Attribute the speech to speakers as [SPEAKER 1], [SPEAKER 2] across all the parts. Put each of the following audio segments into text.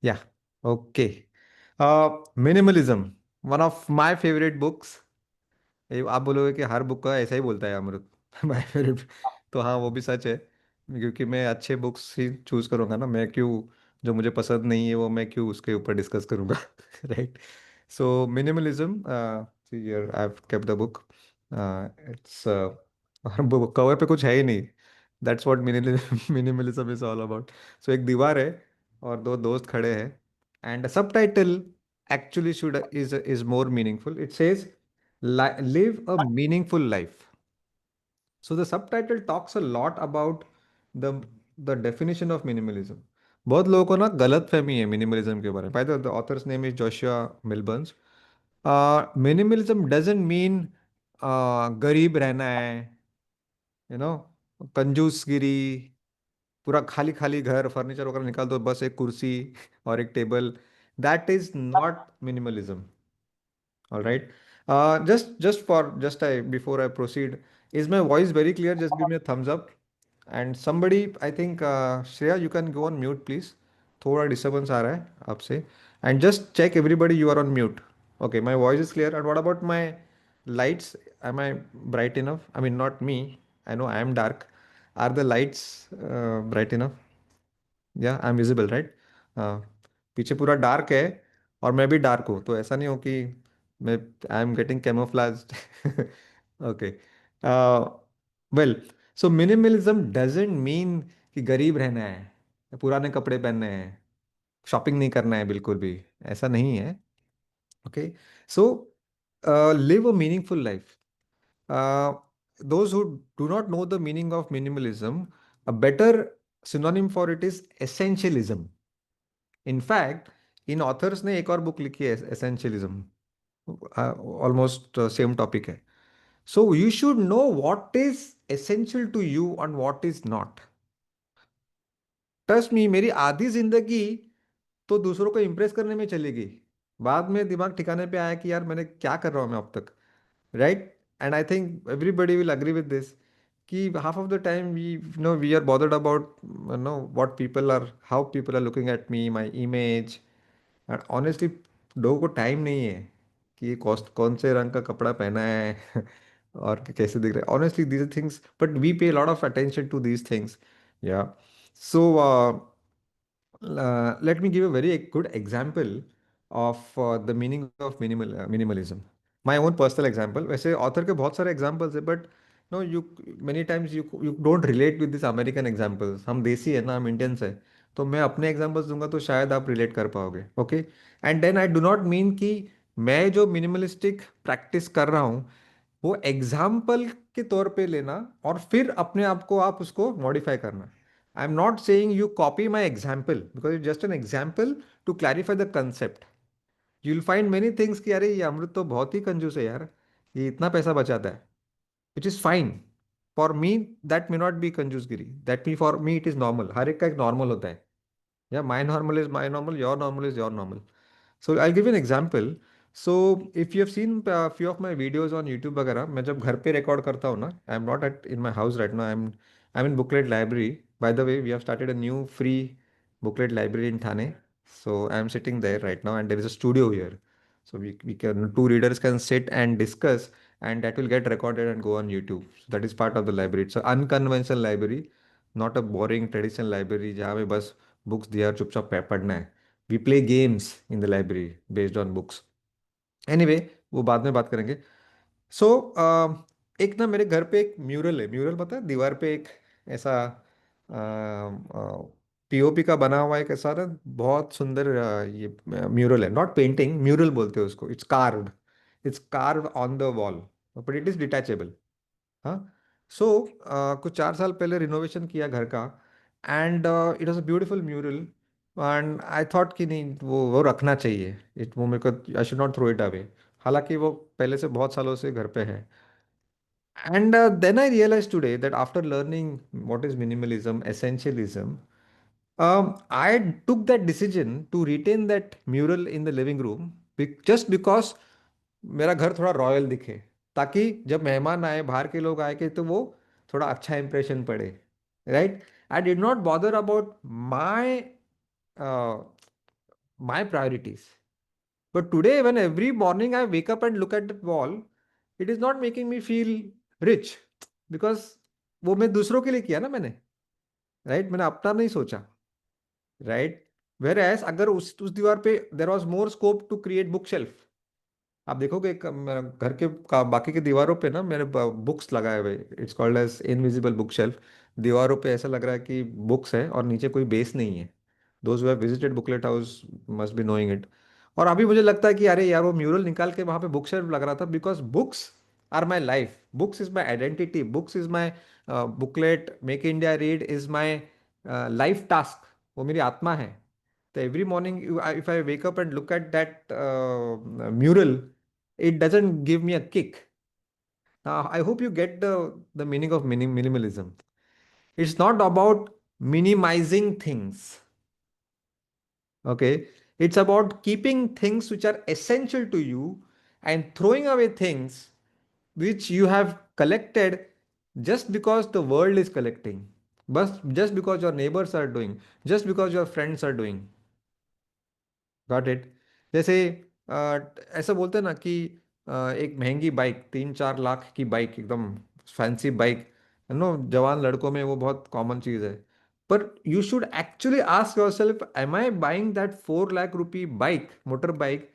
[SPEAKER 1] या okay. Minimalism, one of my favourite books. आप बोलोगे कि हर बुक का ऐसा ही बोलता है अमरुद माय फेवरेट। तो हाँ, वो भी सच है, क्योंकि मैं अच्छे बुक्स ही चूज करूंगा ना। मैं क्यों, जो मुझे पसंद नहीं है वो मैं क्यों उसके ऊपर डिस्कस करूंगा right. So minimalism, here I have kept the book. Its cover पे कुछ है ही नहीं। That's what minimalism is all about. So एक दीवार है और दो दोस्त खड़े हैं, एंड सब title actually should is more meaningful. It says live a meaningful life. So the subtitle talks a lot about the the definition of minimalism. बहुत लोगों को ना गलत फहमी है मिनिमलिज्म के बारे में। By the author's name is Joshua Millburn's. Minimalism doesn't mean गरीब रहना है, यू नो, कंजूसगिरी, पूरा खाली खाली घर, फर्नीचर वगैरह निकाल दो, बस एक कुर्सी और एक table. That is not minimalism. All right. Just I before I proceed, is my voice very clear? Just give me a thumbs up. And somebody, I think Shreya, you can go on mute, please. थोड़ा disturbance आ रहा है आपसे. And just check everybody, you are on mute. Okay, my voice is clear. And what about my lights? Am I bright enough? I mean, not me. I know I am dark. Are the lights bright enough? या I M visible right? पीछे पूरा dark है और मैं भी dark हूँ, तो ऐसा नहीं हो कि मैं I am getting camouflaged okay. Well, so minimalism doesn't mean कि गरीब रहना है, पुराने कपड़े पहनने हैं, शॉपिंग नहीं करना है, बिल्कुल भी ऐसा नहीं है। Okay, so live a meaningful life. Those who do not know the meaning of minimalism, a better synonym for it is essentialism. In fact in authors ने एक और बुक लिखी है, एसेंशियलिज्म, ऑलमोस्ट सेम टॉपिक है। So you should know what is essential to you and what is not. Trust me, मेरी आधी जिंदगी तो दूसरों को इंप्रेस करने में चली गई। बाद में दिमाग ठिकाने पे आया कि यार मैंने क्या कर रहा हूँ मैं अब तक, right? And I think everybody will agree with this कि half of the time we are bothered about what people are, how people are looking at me, my image. And honestly लोगों को टाइम नहीं है कि ये कौन से रंग का कपड़ा पहना है और कैसे दिख रहा है। Honestly these things, but we pay lot of attention to these things. Yeah so let me give a very good example of the meaning of minimalism. My own personal example. वैसे author के बहुत सारे examples है, but no, you many times you don't relate with this American examples. हम देसी है ना, हम Indians है, तो मैं अपने examples दूंगा तो शायद आप relate कर पाओगे। Okay, and then I do not mean कि मैं जो मिनिमलिस्टिक प्रैक्टिस कर रहा हूँ वो एग्जाम्पल के तौर पे लेना और फिर अपने आप को आप उसको मॉडिफाई करना। I am not saying you copy my example, because it just an example to clarify the concept. You will find many things कि अरे ये अमृत तो बहुत ही कंजूस है यार, ये इतना पैसा बचाता है, which is fine. For me that may not be कंजूसगिरी, that me for me it is normal. हर एक का एक नॉर्मल होता है। Yeah my normal is my normal, your normal is your normal. So I'll give you an example. So if you have seen few of my videos on YouTube वगैरह, मैं जब घर पे रिकॉर्ड करता हूँ ना, I am not at in my house right now, I am in booklet library. By the way we have started a new free booklet library in Thane. So I am sitting there right now and there is a studio here. So we can, two readers can sit and discuss, and that will get recorded and go on YouTube. So that is part of the library. It's an unconventional library, not a boring traditional library जहाँ में बस books दिया और चुपचाप पढ़ना है. We play games in the library based on books. Anyway, वो बाद में बात करेंगे। सो एक ना मेरे घर पे एक म्यूरल है। म्यूरल पता है, दीवार पे एक ऐसा पीओपी का बना हुआ एक ऐसा ना बहुत सुंदर ये म्यूरल है। नॉट पेंटिंग, म्यूरल बोलते हैं उसको। It's carved on the wall, but it is detachable. हाँ। सो कुछ 4 साल पहले रिनोवेशन किया घर का, and it was a beautiful mural. And I thought कि नहीं, वो रखना चाहिए, इट वो मेरे को, I should not throw it away. हालांकि वो पहले से बहुत सालों से घर पे है। And then I realise today that after learning what is minimalism, essentialism, I took that decision to retain that mural in the living room, just because मेरा घर थोड़ा रॉयल दिखे, ताकि जब मेहमान आए, बाहर के लोग आए, के तो वो थोड़ा अच्छा इंप्रेशन पड़े, right? I did not bother about my my priorities. But today, when every morning I wake up and look at that wall, it is not making me feel rich, because वो मैं दूसरों के लिए किया ना मैंने, right, मैंने अपना नहीं सोचा, राइट। वेर एज अगर उस दीवार पे there was more scope to create book shelf. आप देखोगे मेरा घर के बाकी के दीवारों पे ना मेरे बुक्स लगाए हुए, it's called as invisible book shelf. दीवारों पे ऐसा लग रहा है कि बुक्स है और नीचे कोई बेस नहीं है। Those who have visited booklet house must be knowing it. और अभी मुझे लगता है कि अरे यार वो म्यूरल निकाल के वहां पे बुक शेल्फ लग रहा था, because books are my life, books is my identity, books is my booklet, make India read is my life task, वो मेरी आत्मा है। तो every morning, if I wake up and look at that mural, it doesn't give me a kick. Now, I hope you get the meaning of minimalism. It's not about minimizing things, okay? It's about keeping things which are essential to you and throwing away things which you have collected just because the world is collecting, but just because your neighbors are doing, just because your friends are doing. Got it. जैसे ऐसा बोलते हैं ना कि एक महंगी bike, 3-4 lakh की bike, एकदम फैंसी बाइक, नो, जवान लड़कों में वो बहुत कॉमन चीज़ है। पर you should actually ask yourself, am I buying that 4 lakh rupee bike, motor bike,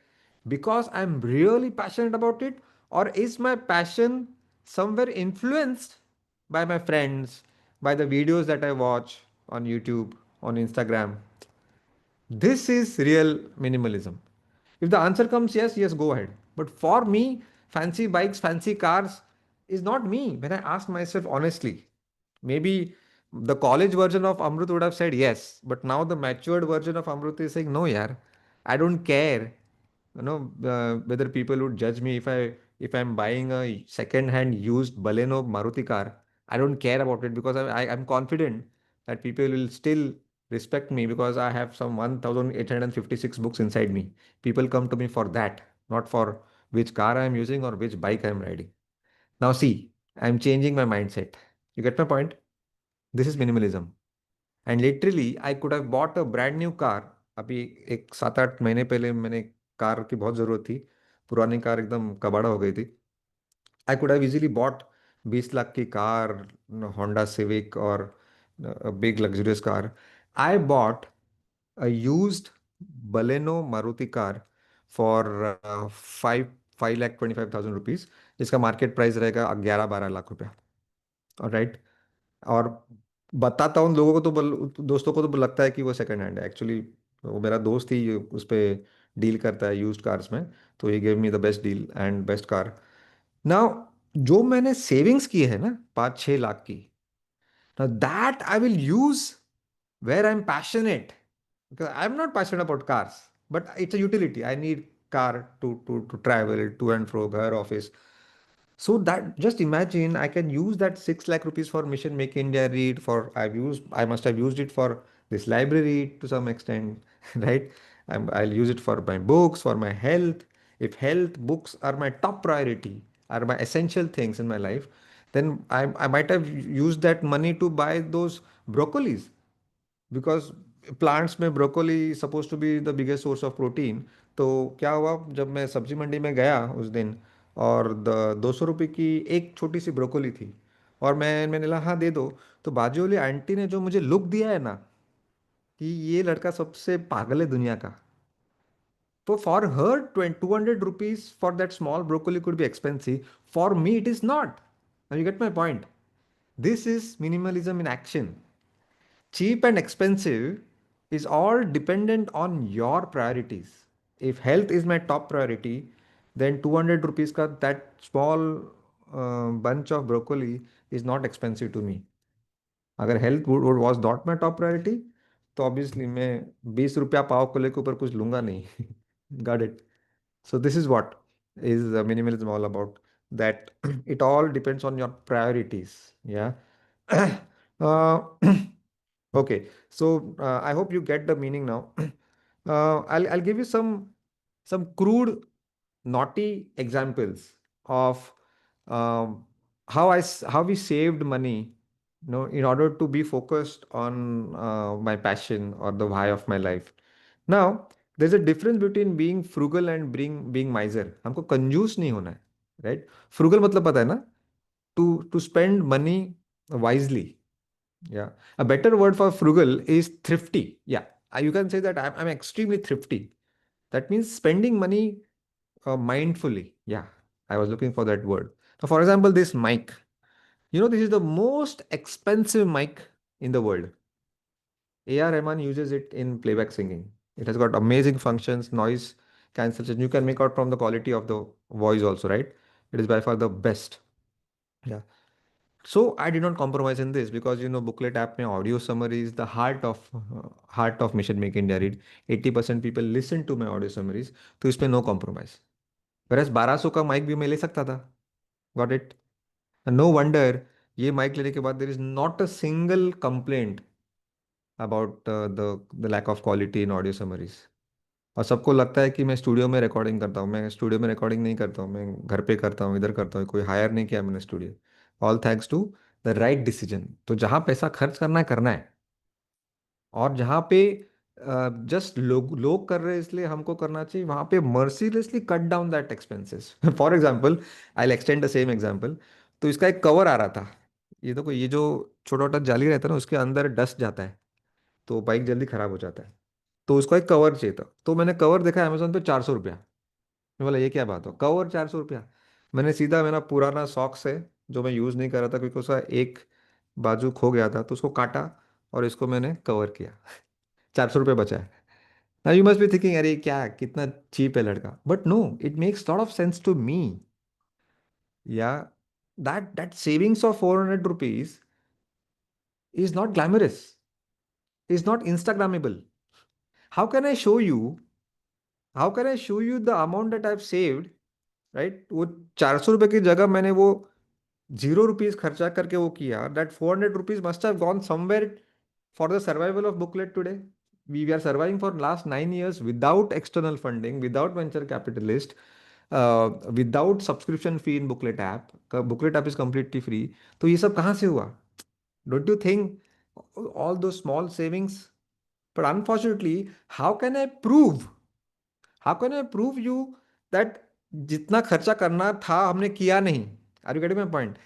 [SPEAKER 1] because I am really passionate about it, और is my passion somewhere influenced by my friends, by the videos that I watch on YouTube, on Instagram? This is real minimalism. If the answer comes yes, yes, go ahead. But for me, fancy bikes, fancy cars is not me. When I ask myself honestly, maybe the college version of Amrut would have said yes, but now the matured version of Amrut is saying no, yaar. I don't care, whether people would judge me if I'm buying a second hand used Baleno Maruti car. I don't care about it, because I'm confident that people will still respect me because I have some 1856 books inside me. People come to me for that, not for which car I'm using or which bike I'm riding. Now see, I'm changing my mindset. You get my point? This is minimalism. And literally I could have bought a brand new car. अभी एक 7-8 महीने पहले मैंने car की बहुत ज़रूरत थी, पुरानी कार एकदम कबाड़ा हो गई थी। I could have easily bought 20 lakh की कार, होंडा सिविक और big luxurious car. I bought a used Baleno Maruti car for 5,25,000 rupees, जिसका मार्केट प्राइस रहेगा 11-12 लाख रुपया। राइट। और बताता हूँ लोगों को तो दोस्तों को तो लगता है कि वो सेकंड हैंड है, एक्चुअली वो मेरा दोस्त ही उस पे डील करता है यूज्ड कार्स में। तो he gave me the best deal and best car. Now, जो मैंने सेविंग्स की है ना 5-6 लाख की, that I will use where I am passionate, because I'm not passionate about cars, but it's a utility. I need car to travel to and fro, घर, office. So that, just imagine, I can use that 6 lakh rupees for Mission Make India Read. I must have used it for this library to some extent, right? I'll use it for my books, for my health. If health, books are my top priority, are my essential things in my life, then I might have used that money to buy those broccolis, because plants में broccoli suppose to be the biggest source of protein. तो क्या हुआ, जब मैं सब्जी मंडी में गया उस दिन, और 200 रुपये की एक छोटी सी ब्रोकोली थी, और मैंने कहा हाँ दे दो। तो बाजू वाली आंटी ने जो मुझे लुक दिया है ना, कि ये लड़का सबसे पागल है दुनिया का। तो for her 200 rupees for that small broccoli could be expensive, for me it is not. You get my point? This is minimalism in action. Cheap and expensive is all dependent on your priorities. If health is my top priority, then 200 rupees ka that small bunch of broccoli is not expensive to me. अगर health was not my top priority, तो obviously मैं 20 रुपया पाव को लेकर ऊपर कुछ लूंगा नहीं। Got it? So this is what is minimalism all about. That it all depends on your priorities. Yeah. uh, okay. So I hope you get the meaning now. I'll give you some crude, naughty examples of um, how we saved money, in order to be focused on my passion or the why of my life. Now, there is a difference between being frugal and being miser. हमको कंजूस नहीं होना है, right? Frugal मतलब पता है ना, to spend money wisely. Yeah a better word for frugal is thrifty. Yeah, you can say that I'm extremely thrifty. That means spending money mindfully. Yeah, I was looking for that word. So for example, this mic, this is the most expensive mic in the world. A.R. Rahman uses it in playback singing. It has got amazing functions, noise cancellation. You can make out from the quality of the voice also, right? It is by far the best. Yeah. So I did not compromise in this because booklet app में audio summary is the heart of Mission Make India Read. 80% people listen to my audio summaries, तो इसमें no compromise. Whereas 1200 का mic भी मैं ले सकता था. Got it? And no wonder ये माइक लेने के बाद there is not a single complaint about the lack of quality in audio summaries. और सबको लगता है कि मैं स्टूडियो में रिकॉर्डिंग करता हूँ. मैं स्टूडियो में रिकॉर्डिंग नहीं करता हूँ, मैं घर पे करता हूँ, इधर करता हूँ, कोई हायर नहीं किया मैंने studio. All thanks to the right decision. तो जहाँ पैसा खर्च करना है करना है. और जहाँ पे जस्ट लोग लोग कर रहे हैं इसलिए हमको करना चाहिए, वहाँ पे mercilessly cut down that expenses. For example, I extend the same example. तो इसका एक कवर आ रहा था. ये देखो, ये जो छोटा छोटा जाली रहता है ना, उसके अंदर डस्ट जाता है, तो बाइक जल्दी खराब हो जाता है. तो उसको एक कवर चाहिए था. तो मैंने कवर देखा अमेजोन पे 400 रुपया. मैं बोला ये क्या बात हो, कवर 400 रुपया. मैंने सीधा मेरा पुराना सॉक्स है जो मैं यूज़ नहीं कर रहा था क्योंकि उसका एक बाजू खो गया था, तो उसको काटा और इसको मैंने कवर किया. 400 रुपये बचा है. Now you must be thinking, अरे क्या कितना चीप है लड़का. But no, it makes lot of sense to me. Yeah that savings of 400 rupees is not glamorous, is not instagrammable. How can I show you, how can I show you the amount that I have saved, right? वो 400 रुपये की जगह मैंने वो 0 rupees खर्चा करके वो किया. That 400 rupees must have gone somewhere for the survival of booklet today. We are surviving for last 9 years without external funding, without venture capitalist, without subscription fee in booklet app. Booklet app is completely free. तो ये सब कहाँ से हुआ? Don't you think all those small savings? But unfortunately, how can I prove? How can I prove you that जितना खर्चा करना था हमने किया नहीं? Are you getting my point?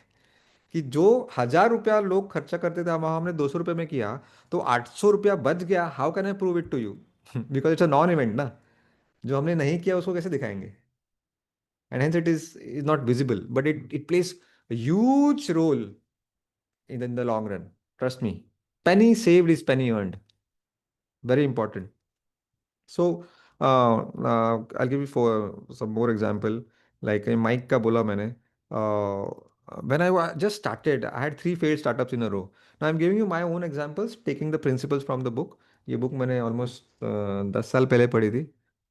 [SPEAKER 1] कि जो 1,000 रुपया लोग खर्चा करते थे वहां हमने 200 रुपये में किया, तो 800 रुपया बच गया. How can I prove it to you? Because it's a non event ना. जो हमने नहीं किया उसको कैसे दिखाएंगे? And hence it is not visible, but it plays huge role in the long run. Trust me. penny saved is penny earned. Very important. So I'll give you for some more example. Like in Mike का बोला मैंने. When I just started, I had three failed startups in a row. Now I'm giving you my own examples, taking the principles from the book. ये book मैंने almost 10 साल पहले पढ़ी थी.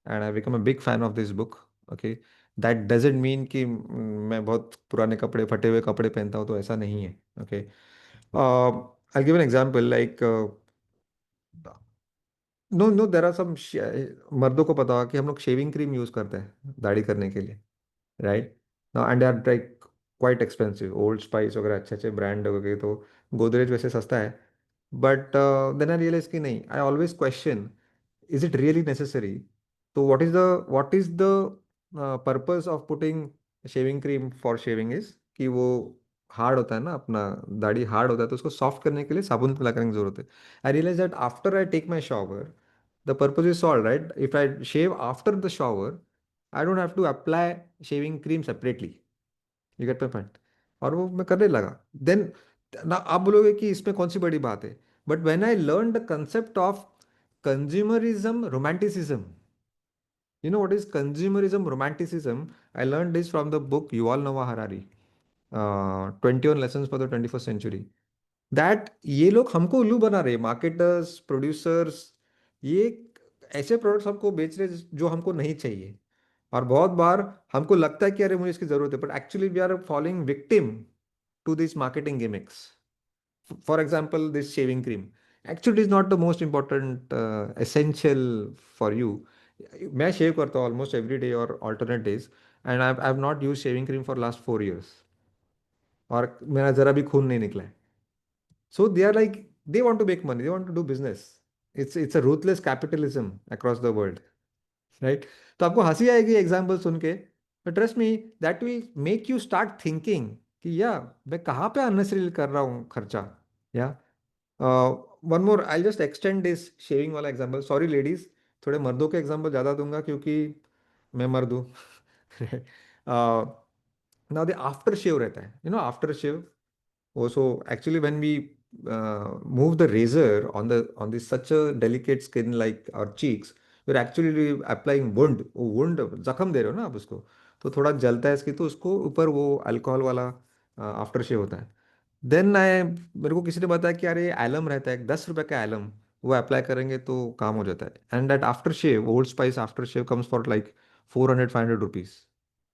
[SPEAKER 1] And I become a big fan of this book. Okay, that doesn't mean कि मैं बहुत पुराने कपड़े फटे हुए कपड़े पहनता हूँ, तो ऐसा नहीं है. Okay, I'll give an example like no no there are some. मर्दों को पता होगा कि हम लोग शेविंग क्रीम यूज करते हैं दाढ़ी करने के लिए, right? And they are like quite expensive. Old Spice वगैरह अच्छे अच्छे ब्रांड हो गए, तो गोदरेज वैसे सस्ता है. बट देन आई रियलाइज कि नहीं, I always question, is it really necessary? तो what is the purpose of putting shaving cream for shaving is कि वो हार्ड होता है ना, अपना दाढ़ी हार्ड होता है, तो उसको सॉफ्ट करने के लिए साबुन मिला करने की जरूरत है. I realise that after I take my shower, the purpose is solved, right? If I shave after the shower, I don't have to apply shaving cream separately. You get my point? और वो मैं करने लगा. Then ना आप बोलोगे कि इसमें कौन सी बड़ी बात है, but when I learn the concept of consumerism romanticism. You know what is consumerism romanticism? I learned this from the book Yuval Noah Harari, 21 Lessons for the 21st Century. That ये लोग हमको उल्लू बना रहे, मार्केटर्स, प्रोड्यूसर्स. ये ऐसे products हमको बेच रहे जो हमको नहीं चाहिए. और बहुत बार हमको लगता है कि अरे मुझे इसकी जरूरत है, but actually we are following victim to this marketing gimmicks. For example this shaving cream, actually is not the most important essential for you. मैं शेव करता हूँ ऑलमोस्ट एवरी डे और alternate days, and I have not use shaving cream for last 4 years. और मेरा जरा भी खून नहीं निकला है. So they are like, they want to make money, they want to do business. It's a ruthless capitalism across the world. Right? तो आपको हंसी आएगी एग्जाम्पल सुन के, but trust me, that will make you start thinking कि या मैं कहाँ पे अननेसेसरी कर रहा हूँ खर्चा। या one more, I just extend this shaving वाला एग्जाम्पल, सॉरी लेडीज, थोड़े मर्दों के एग्जाम्पल ज़्यादा दूंगा क्योंकि मैं मर्द हूँ। नाउ द आफ्टर शेव रहता है, after shave also actually when we move the razor on this such a delicate skin like our cheeks, we're actually applying wound, वो wound जख्म दे रहे हो ना आप उसको, तो थोड़ा जलता है इसकी, तो उसको ऊपर वो अल्कोहल वाला आफ्टर शेव होता है। देन आई, मेरे को किसी ने बताया कि यार ये एलम रहता है, 10 रुपए का एलम, वो अप्लाई करेंगे तो काम हो जाता है। And that after shave, Old Spice after shave comes for like 400-500 rupees.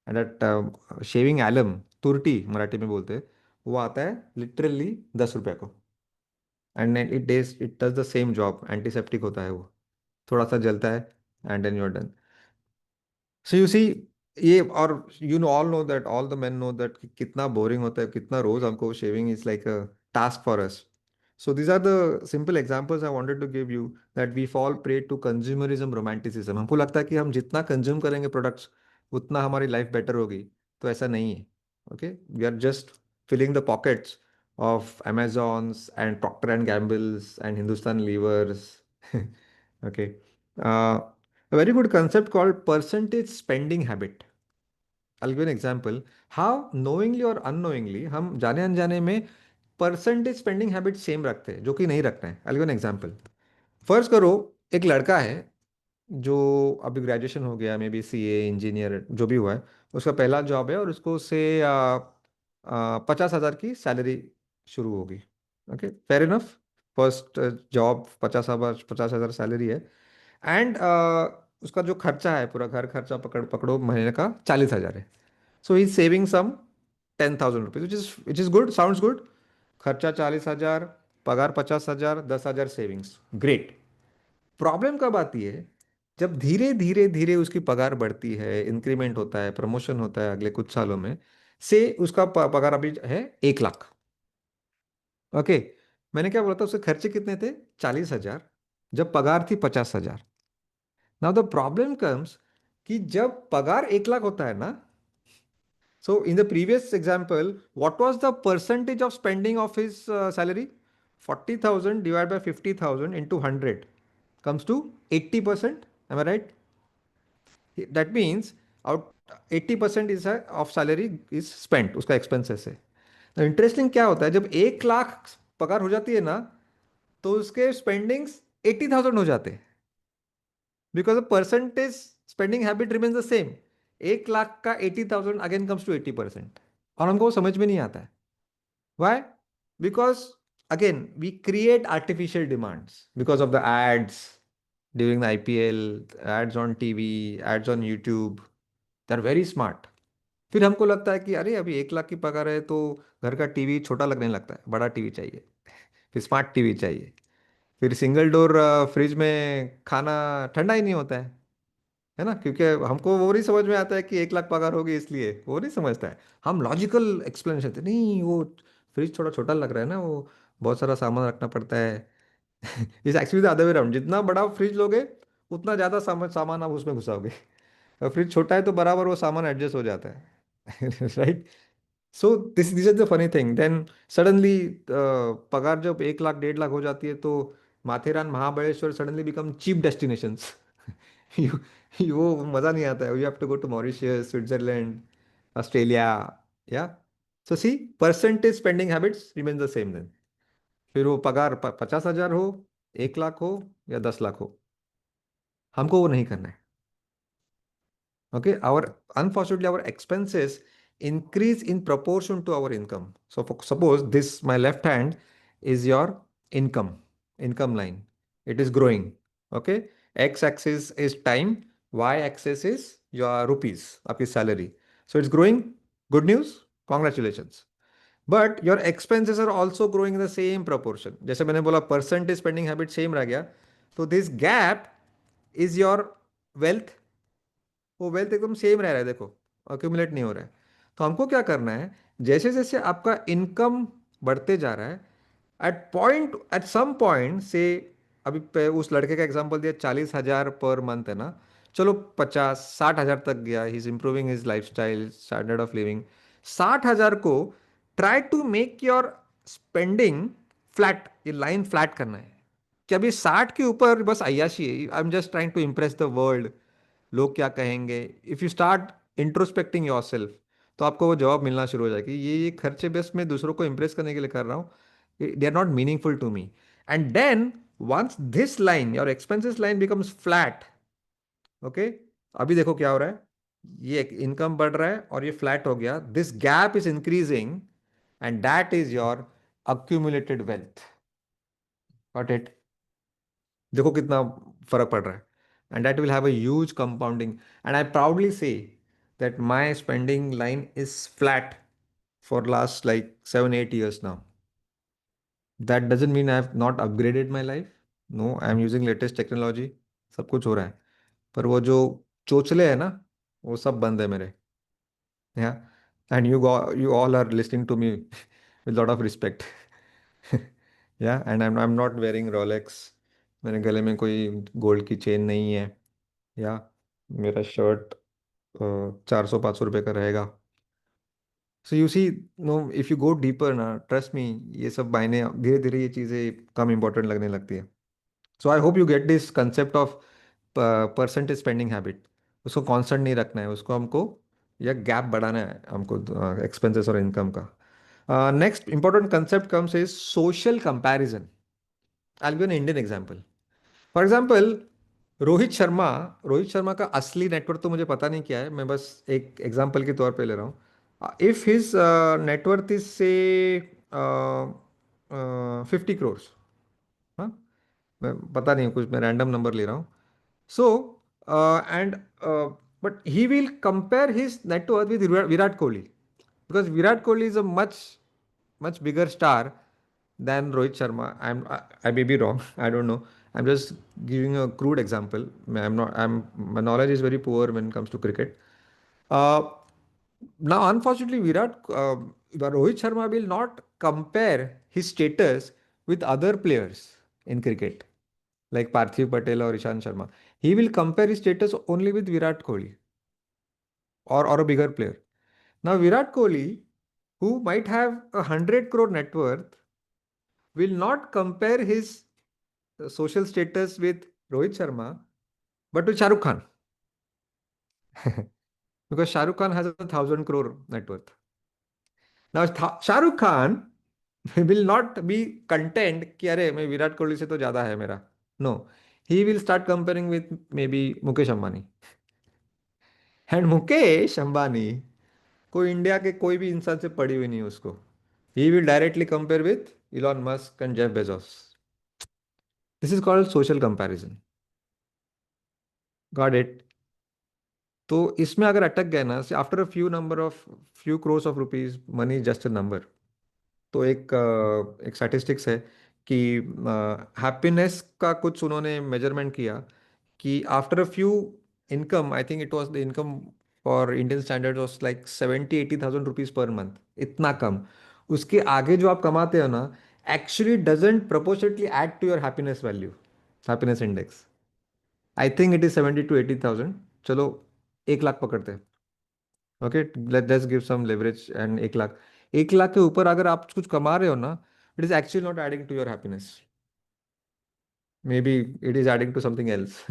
[SPEAKER 1] And that shaving alum, तुरटी मराठी में बोलते हैं, वो आता है लिटरली 10 रुपए को। And it does the same job, antiseptic होता है वो, थोड़ा सा जलता है, and then you are done. So you see, ये और you know all know that, all the men know that कितना बोरिंग होता है, कितना रोज हमको shaving is like a task for us. So these are the simple examples I wanted to give you, that we fall prey to consumerism, romanticism. हमको लगता है कि हम जितना कंज्यूम करेंगे प्रोडक्ट्स, उतना हमारी लाइफ बेटर होगी। तो ऐसा नहीं है। Okay, we are just filling the pockets of Amazons and Procter and Gambles and Hindustan Levers. Okay. A very good concept called percentage spending habit. I'll give an example. How knowingly or unknowingly हम जाने अनजाने में percentage spending habit same रखते हैं जो कि नहीं रखते हैं। I'll give an example. फर्ज करो, एक लड़का है जो अभी ग्रेजुएशन हो गया, मे बी सीए इंजीनियर जो भी हुआ है, उसका पहला जॉब है और उसको से 50,000 की सैलरी शुरू होगी। Okay, fair enough. First job, 50,000, 50,000 salary है। एंड उसका जो खर्चा है, पूरा घर खर्चा पकड़ पकड़ो महीने का 40,000 है। So he saving some 10,000 rupees, which is good, sounds good. खर्चा 40,000, पगार 50,000, 10,000 सेविंग्स, ग्रेट। प्रॉब्लम कब आती है? जब धीरे धीरे धीरे उसकी पगार बढ़ती है, इंक्रीमेंट होता है, प्रमोशन होता है अगले कुछ सालों में, से उसका पगार अभी है 1 लाख। ओके, मैंने क्या बोला था, उसके खर्चे कितने थे? 40,000, जब पगार थी 50,000। नाउ द प्रॉब्लम कम्स कि जब पगार 1 लाख होता है ना, so in the previous example what was the percentage of spending of his salary? 40,000 divide by 50,000 into 100 comes to 80%. Am I right? That means out 80% is of salary is spent, उसका expenses है। Interesting क्या होता है, जब 1 लाख पगार हो जाती है ना, तो उसके स्पेंडिंग्स 80,000 हो जाते हैं, because percentage spending habit remains the same. 1 lakh का 80,000 अगेन कम्स टू 80%। और हमको वो समझ में नहीं आता है। Why? Because again we create artificial demands because of the ads during the IPL, ads on TV, ads on YouTube. They are very smart. फिर हमको लगता है कि अरे अभी 1 लाख की पगार है तो घर का टीवी छोटा लगने लगता है, बड़ा टीवी चाहिए, फिर स्मार्ट टीवी चाहिए, फिर सिंगल डोर फ्रिज में खाना ठंडा ही नहीं होता है ना, क्योंकि हमको वो नहीं समझ में आता है कि 1 लाख पगार होगी, इसलिए वो नहीं समझता है। हम लॉजिकल एक्सप्लेनेशन देते, नहीं वो फ्रिज थोड़ा छोटा लग रहा है ना, वो बहुत सारा सामान रखना पड़ता है। इस actually the other way round, जितना बड़ा फ्रिज लोगे उतना ज़्यादा सामान सामान आप उसमें घुसाओगे। और फ्रिज छोटा है तो बराबर वो सामान एडजस्ट हो जाता है। Right? So this is the funny thing. Then suddenly पगार जब 1 लाख 1.5 लाख हो जाती है, तो Matheran Mahabaleshwar suddenly become cheap destinations. You वो मज़ा नहीं आता है, you have to go to Mauritius, Switzerland, Australia. Yeah so see, percentage spending habits remain the same then. फिर वो पगार 50,000 हो, 1 लाख हो, या 10 लाख हो, हमको वो नहीं करना है। Okay, our unfortunately our expenses increase in proportion to our income. So suppose this, my left hand is your income line. It is growing. Okay, x axis is time, y axis is your rupees, आपकी salary. So it's growing. Good news, congratulations. But your expenses are also growing in the same proportion. जैसे मैंने बोला percentage spending habit same रह गया, तो this gap is your wealth, वो wealth एकदम same रह रहा है, देखो, अक्यूमुलेट नहीं हो रहा है। तो हमको क्या करना है, जैसे जैसे आपका इनकम बढ़ते जा रहा है, एट सम पॉइंट से, अभी उस लड़के का एग्जांपल दिया 40,000 पर मंथ है ना, चलो 50-60 हज़ार तक गया, he is improving his life style, standard of living. 60 हज़ार को try to make your spending flat, ये लाइन फ्लैट करना है कि अभी 60 के ऊपर बस अय्याशी है, I am just trying to impress the world, लोग क्या कहेंगे। If you start introspecting your self, तो आपको वो जवाब मिलना शुरू हो जाएगी, ये खर्चे बस मैं दूसरों को इंप्रेस करने के लिए कर रहा हूँ, they are not meaningful to me. And then once this line, your expenses line becomes flat, okay, अभी देखो क्या हो रहा है, ये इनकम बढ़ रहा है और ये फ्लैट हो गया, this gap is increasing, and that is your accumulated wealth. Got it? देखो कितना फर्क पड़ रहा है, and that will have a huge compounding. And I proudly say that my spending line is flat for last like 7-8 years now. That doesn't mean I have not upgraded my life, no, I am using latest technology, सब कुछ हो रहा है, पर वो जो चोचले है ना, वो सब बंद है मेरे। Yeah, and you all are listening to me with lot of respect. Yeah, and I'm not wearing Rolex. मेरे गले में कोई गोल्ड की चेन नहीं है। या मेरा शर्ट 400-500 रुपये का रहेगा। So you see, no, if you go deeper ना, ट्रस्ट मी, ये सब मायने धीरे धीरे ये चीज़ें कम इंपॉर्टेंट लगने लगती है। So I hope you get this concept of percentage spending habit. उसको कांस्टेंट नहीं रखना है, उसको हमको या गैप बढ़ाना है हमको, एक्सपेंसेस और इनकम का। Next important concept comes is social comparison. I will give an Indian example. For example, Rohit Sharma, Rohit Sharma का असली नेटवर्थ तो मुझे पता नहीं क्या है, मैं बस एक एग्जांपल के तौर पे ले रहा हूँ। इफ हिज नेटवर्थ इज से 50 crores, हाँ, मैं पता नहीं, कुछ मैं रैंडम नंबर ले रहा हूँ। So and but he will compare his net worth with Virat Kohli, because Virat Kohli is a much bigger star than Rohit Sharma. I may be wrong. I don't know. I'm just giving a crude example. I'm not. My knowledge is very poor when it comes to cricket. Uh, Now, unfortunately, Rohit Sharma will not compare his status with other players in cricket like Parthiv Patel or Ishan Sharma. He will compare his status only with Virat Kohli or a bigger player. Now, Virat Kohli, who might have 100 crore net worth, will not compare his social status with Rohit Sharma, but with Shah Rukh Khan, because Shah Rukh Khan has a 1,000 crore net worth. Now, Shah Rukh Khan will not be content कि अरे मैं विराट कोहली से तो ज़्यादा है मेरा। No, he will start comparing with maybe Mukesh Ambani. And Mukesh Ambani कोई India के कोई भी इंसान से पड़ी हुई नहीं है उसको। He will directly compare with Elon Musk and Jeff Bezos. This is called social comparison. Got it? तो इसमें अगर अटक गए ना, after a few crores of rupees, money just a number. तो एक स्टैटिस्टिक्स है कि हैप्पीनेस का कुछ उन्होंने मेजरमेंट किया कि after a few income, I think it was the income for Indian standard was like 70-80 thousand rupees per month, इतना कम। उसके आगे जो आप कमाते हो ना, actually doesn't proportionately add to your happiness value, happiness index. I think it is 70-80 thousand। चलो 1 लाख पकड़ते हैं, okay, let's give some leverage, and 1 lakh, 1 lakh के ऊपर अगर आप कुछ कमा रहे हो ना, it is actually not adding to your happiness, maybe it is adding to something else.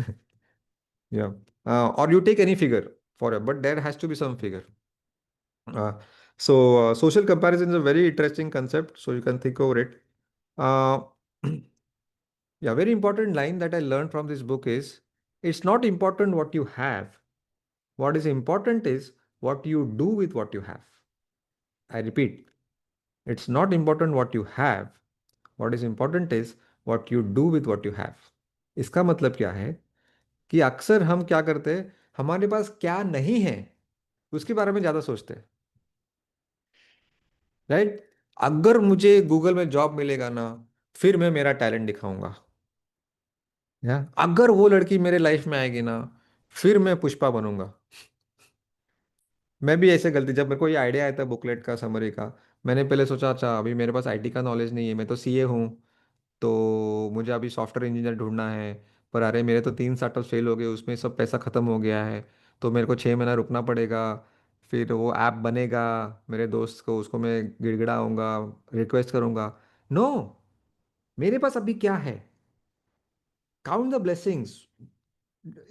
[SPEAKER 1] या और you take any figure for but there has to be some figure. So social comparison is a very interesting concept, so you can think over it. uh, yeah, very important line that I learned from this book is, it's not important what you have, what is important is what you do with what you have. I repeat, it's not important what you have, what is important is what you do with what you have. इसका मतलब क्या है कि अक्सर हम क्या करते हैं, हमारे पास क्या नहीं है उसके बारे में ज़्यादा सोचते हैं, राइट? अगर मुझे गूगल में जॉब मिलेगा ना, फिर मैं मेरा टैलेंट दिखाऊंगा, या अगर वो लड़की मेरे लाइफ में आएगी ना, फिर मैं पुष्पा बनूंगा। मैं भी ऐसे गलती, जब मेरे को ये आइडिया आया था बुकलेट का, समरी का, मैंने पहले सोचा अच्छा अभी मेरे पास आईटी का नॉलेज नहीं है, मैं तो सीए हूँ, तो मुझे अभी सॉफ्टवेयर इंजीनियर ढूंढना है, पर अरे मेरे तो 3 स्टार्टअप फेल हो गए, उसमें सब पैसा खत्म हो गया है, तो मेरे को 6 महीना रुकना पड़ेगा, फिर वो ऐप बनेगा, मेरे दोस्त को उसको मैं गिड़गिड़ाऊंगा, रिक्वेस्ट करूंगा। नो, मेरे पास अभी क्या है, काउंट द ब्लेसिंग्स।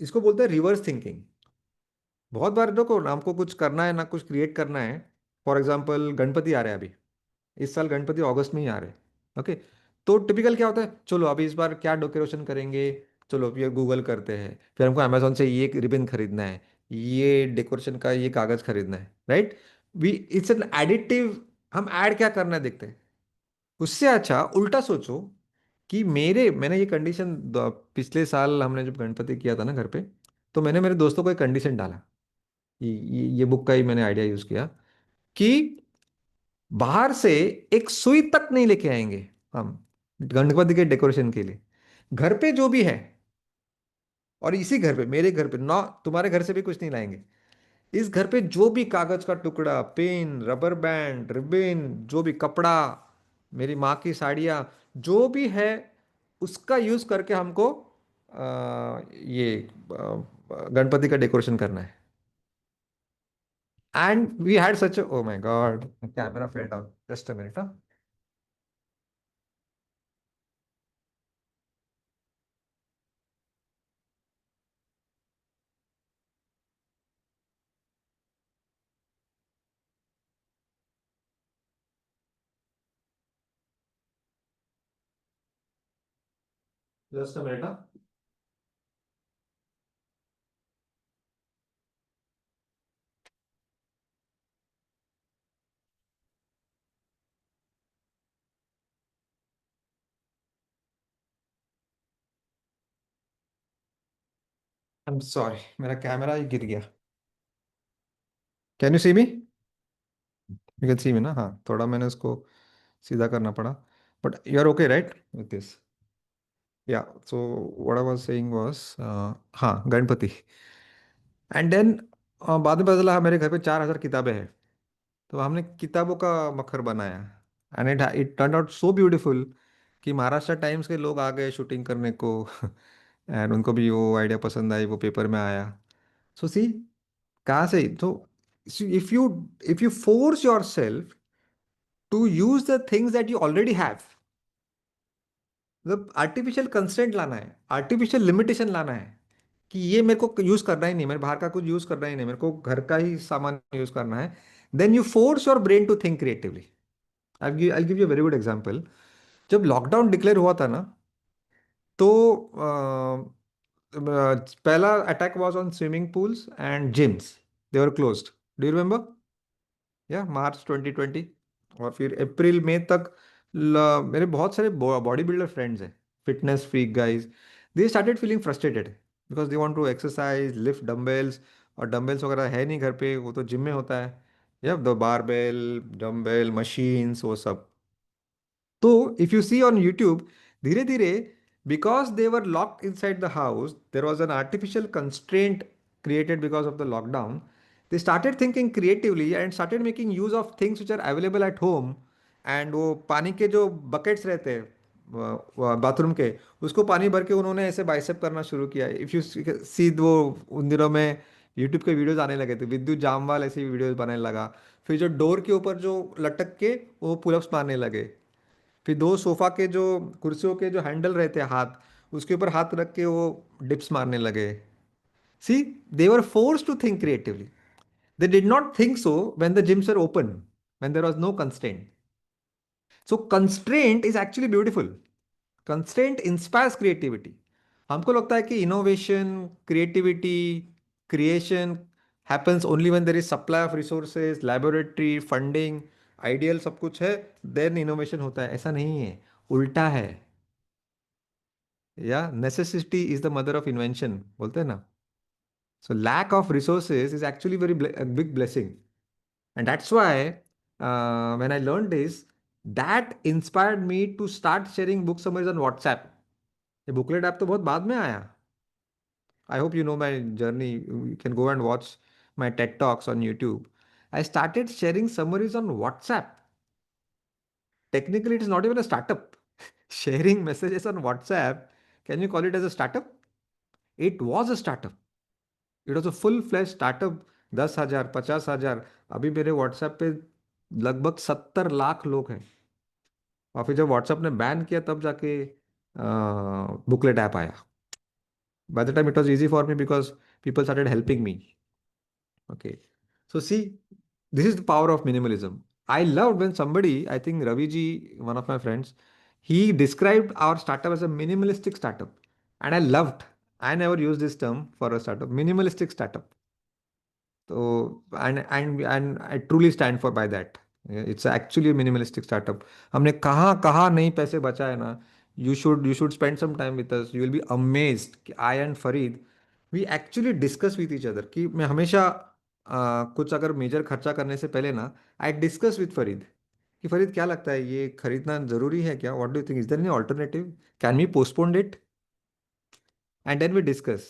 [SPEAKER 1] इसको बोलते हैं रिवर्स थिंकिंग। बहुत बार देखो ना, हमको कुछ करना है ना, कुछ क्रिएट करना है। फॉर एग्जाम्पल गणपति आ रहे हैं अभी, इस साल गणपति अगस्त में ही आ रहे हैं। ओके, तो टिपिकल क्या होता है, चलो अभी इस बार क्या डेकोरेशन करेंगे, चलो ये गूगल करते हैं, फिर हमको अमेजोन से ये रिबन खरीदना है, ये डेकोरेशन का ये कागज खरीदना है, right. We it's an additive. हम ऐड क्या करना है देखते हैं। उससे अच्छा उल्टा सोचो कि मैंने ये कंडीशन, पिछले साल हमने जब गणपति किया था ना घर पे, तो मैंने मेरे दोस्तों को एक कंडीशन डाला। ये बुक का ही मैंने आइडिया यूज किया कि बाहर से एक सुई तक नहीं लेके आएंगे हम गणपति के डेकोरेशन के लिए। घर पे जो भी है, और इसी घर पे, मेरे घर पे ना, तुम्हारे घर से भी कुछ नहीं लाएंगे। इस घर पे जो भी कागज का टुकड़ा, पेन, रबर बैंड, रिबन, जो भी कपड़ा, मेरी माँ की साड़ियाँ, जो भी है, उसका यूज करके हमको ये गणपति का डेकोरेशन करना है। And we had such, oh my god, camera fell down, just a minute. Just a minute. I am sorry, मेरा कैमरा ही गिर गया। Can you see me? You can see me ना? हाँ, थोड़ा मैंने उसको सीधा करना पड़ा। But you are okay right with this? Yeah, so what I was saying was, हाँ, गणपति। एंड देन बाद में पता चला मेरे घर पे 4,000 किताबें हैं। तो हमने किताबों का मखर बनाया, and it turn out so beautiful कि महाराष्ट्र टाइम्स के लोग आ गए शूटिंग करने को। एंड उनको भी वो आइडिया पसंद आई, वो पेपर में आया। सो सी, कहाँ से तो, if you if you force your self to use the things that you already have, मतलब आर्टिफिशियल कंस्ट्रेंट लाना है, आर्टिफिशियल लिमिटेशन लाना है कि ये मेरे को यूज करना ही नहीं, मेरे बाहर का कुछ यूज करना ही नहीं, मेरे को घर का ही सामान यूज करना है। Then you force your brain to think creatively. I give you very good example. जब लॉकडाउन डिक्लेयर हुआ था ना, तो पहला attack was on swimming pools and gyms, they were closed. Do you remember? या मार्च 2020। और फिर अप्रैल मई तक मेरे बहुत सारे बॉडी बिल्डर फ्रेंड्स हैं, fitness freak guys, they started feeling frustrated because they want to exercise, lift dumbbells. और dumbbells वगैरह है नहीं घर पे, वो तो जिम में होता है। या द बारबेल, डंबल मशीन्स, वो सब। तो if you see on YouTube, धीरे धीरे, because they were locked inside the house, there was an artificial constraint created because of the lockdown. They started thinking creatively and started making use of things which are available at home. And वो पानी के जो buckets रहते हैं bathroom के, उसको पानी भर के उन्होंने ऐसे बाइसेप करना शुरू किया। इफ़ यू सी, वो उन दिनों में यूट्यूब के वीडियोज आने लगे थे, विद्युत जामवाल ऐसे वीडियोज बनाने लगा। फिर जो डोर के ऊपर जो लटक के वो पुलअप्स मारने लगे। फिर दो सोफा के जो कुर्सियों के जो हैंडल रहते हैं हाथ, उसके ऊपर हाथ रख के वो डिप्स मारने लगे। सी, they were forced to think creatively. They did not think so when the gyms were open, when there was no constraint. So constraint is actually beautiful. Constraint inspires creativity. हमको लगता है कि innovation, creativity, creation happens only when there is supply of resources, laboratory, funding, ideal सब कुछ है, then innovation होता है। ऐसा नहीं है, उल्टा है। या necessity is the mother of invention बोलते हैं ना। So lack of resources is actually very big blessing. And that's why when I learned this, that inspired me to start sharing book summaries on WhatsApp. ये booklet app तो बहुत बाद में आया। I hope you know my journey. You can go and watch my TED Talks on YouTube. I started sharing summaries on WhatsApp. Technically, it is not even a startup. Sharing messages on WhatsApp, can you call it as a startup? It was a startup, it was a full flash startup. 10,000, 50,000। अभी मेरे WhatsApp पे लगभग 70 लाख लोग हैं। और फिर जब WhatsApp ने बैन किया तब जाके बुकलेट ऐप आया। By the time it was easy for me because people started helping me. Okay. So see, this is the power of minimalism. I loved when somebody, I think Ravi ji, one of my friends, he described our startup as a minimalistic startup. And I loved, I never used this term for a startup, minimalistic startup. तो and I truly stand for by that. It's actually minimalistic startup. हमने कहाँ कहाँ नहीं पैसे बचाए ना। You should spend some time with us, you will be amazed कि I and Farid we actually discuss with each other. कि मैं हमेशा कुछ अगर मेजर खर्चा करने से पहले ना आई डिस्कस विद फरीद कि फरीद क्या लगता है ये खरीदना जरूरी है क्या, what do you think, is there any alternative, can we postpone it, and then we discuss.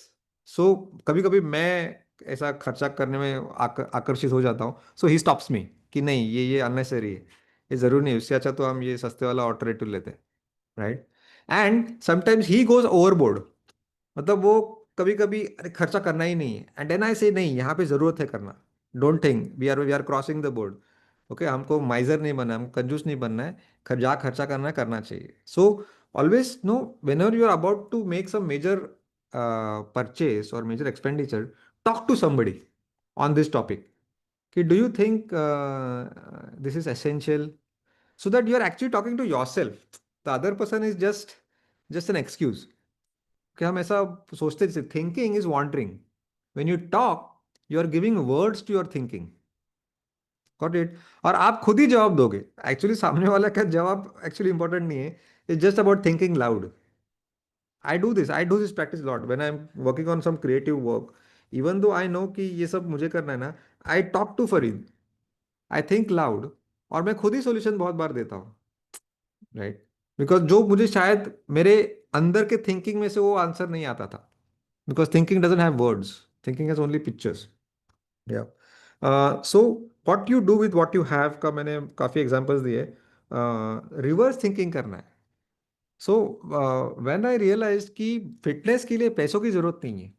[SPEAKER 1] So कभी कभी मैं ऐसा खर्चा करने में आकर्षित हो जाता हूँ, सो ही स्टॉप्स मी कि नहीं ये अननेसेसरी है, ये ज़रूरी नहीं, उससे अच्छा तो हम ये सस्ते वाला ऑल्टरनेटिव लेते हैं, right. And sometimes he goes overboard, मतलब वो कभी कभी अरे खर्चा करना ही नहीं है, एंड देन आई से नहीं यहाँ पे ज़रूरत है करना। Don't think we are crossing the board. Okay, हमको माइजर नहीं बनना है, हमको कंजूस नहीं बनना है, जहाँ खर्चा करना है करना चाहिए। So always no, when ever you are about to make some major purchase और major expenditure, talk to somebody on this topic कि do you think this is essential, so that you are actually talking to yourself, the other person is just an excuse। कि हम ऐसा सोचते थे thinking is wondering, when you talk you are giving words to your thinking, got it। और आप खुद ही जवाब दोगे, एक्चुअली सामने वाला का जवाब एक्चुअली इंपॉर्टेंट नहीं है, it's just about thinking loud. I do this practice a lot when I'm working on some creative work. Even though I know कि ये सब मुझे करना है ना, I talk to Farid, I think loud, और मैं खुद ही सॉल्यूशन बहुत बार देता हूँ, राइट। बिकॉज जो मुझे शायद मेरे अंदर के थिंकिंग में से वो आंसर नहीं आता था, because thinking doesn't have words, thinking has only pictures. Yeah so what you do with what you have का मैंने काफ़ी एग्जांपल्स दिए। रिवर्स थिंकिंग करना है। सो व्हेन आई रियलाइज कि फिटनेस के लिए पैसों की जरूरत नहीं है।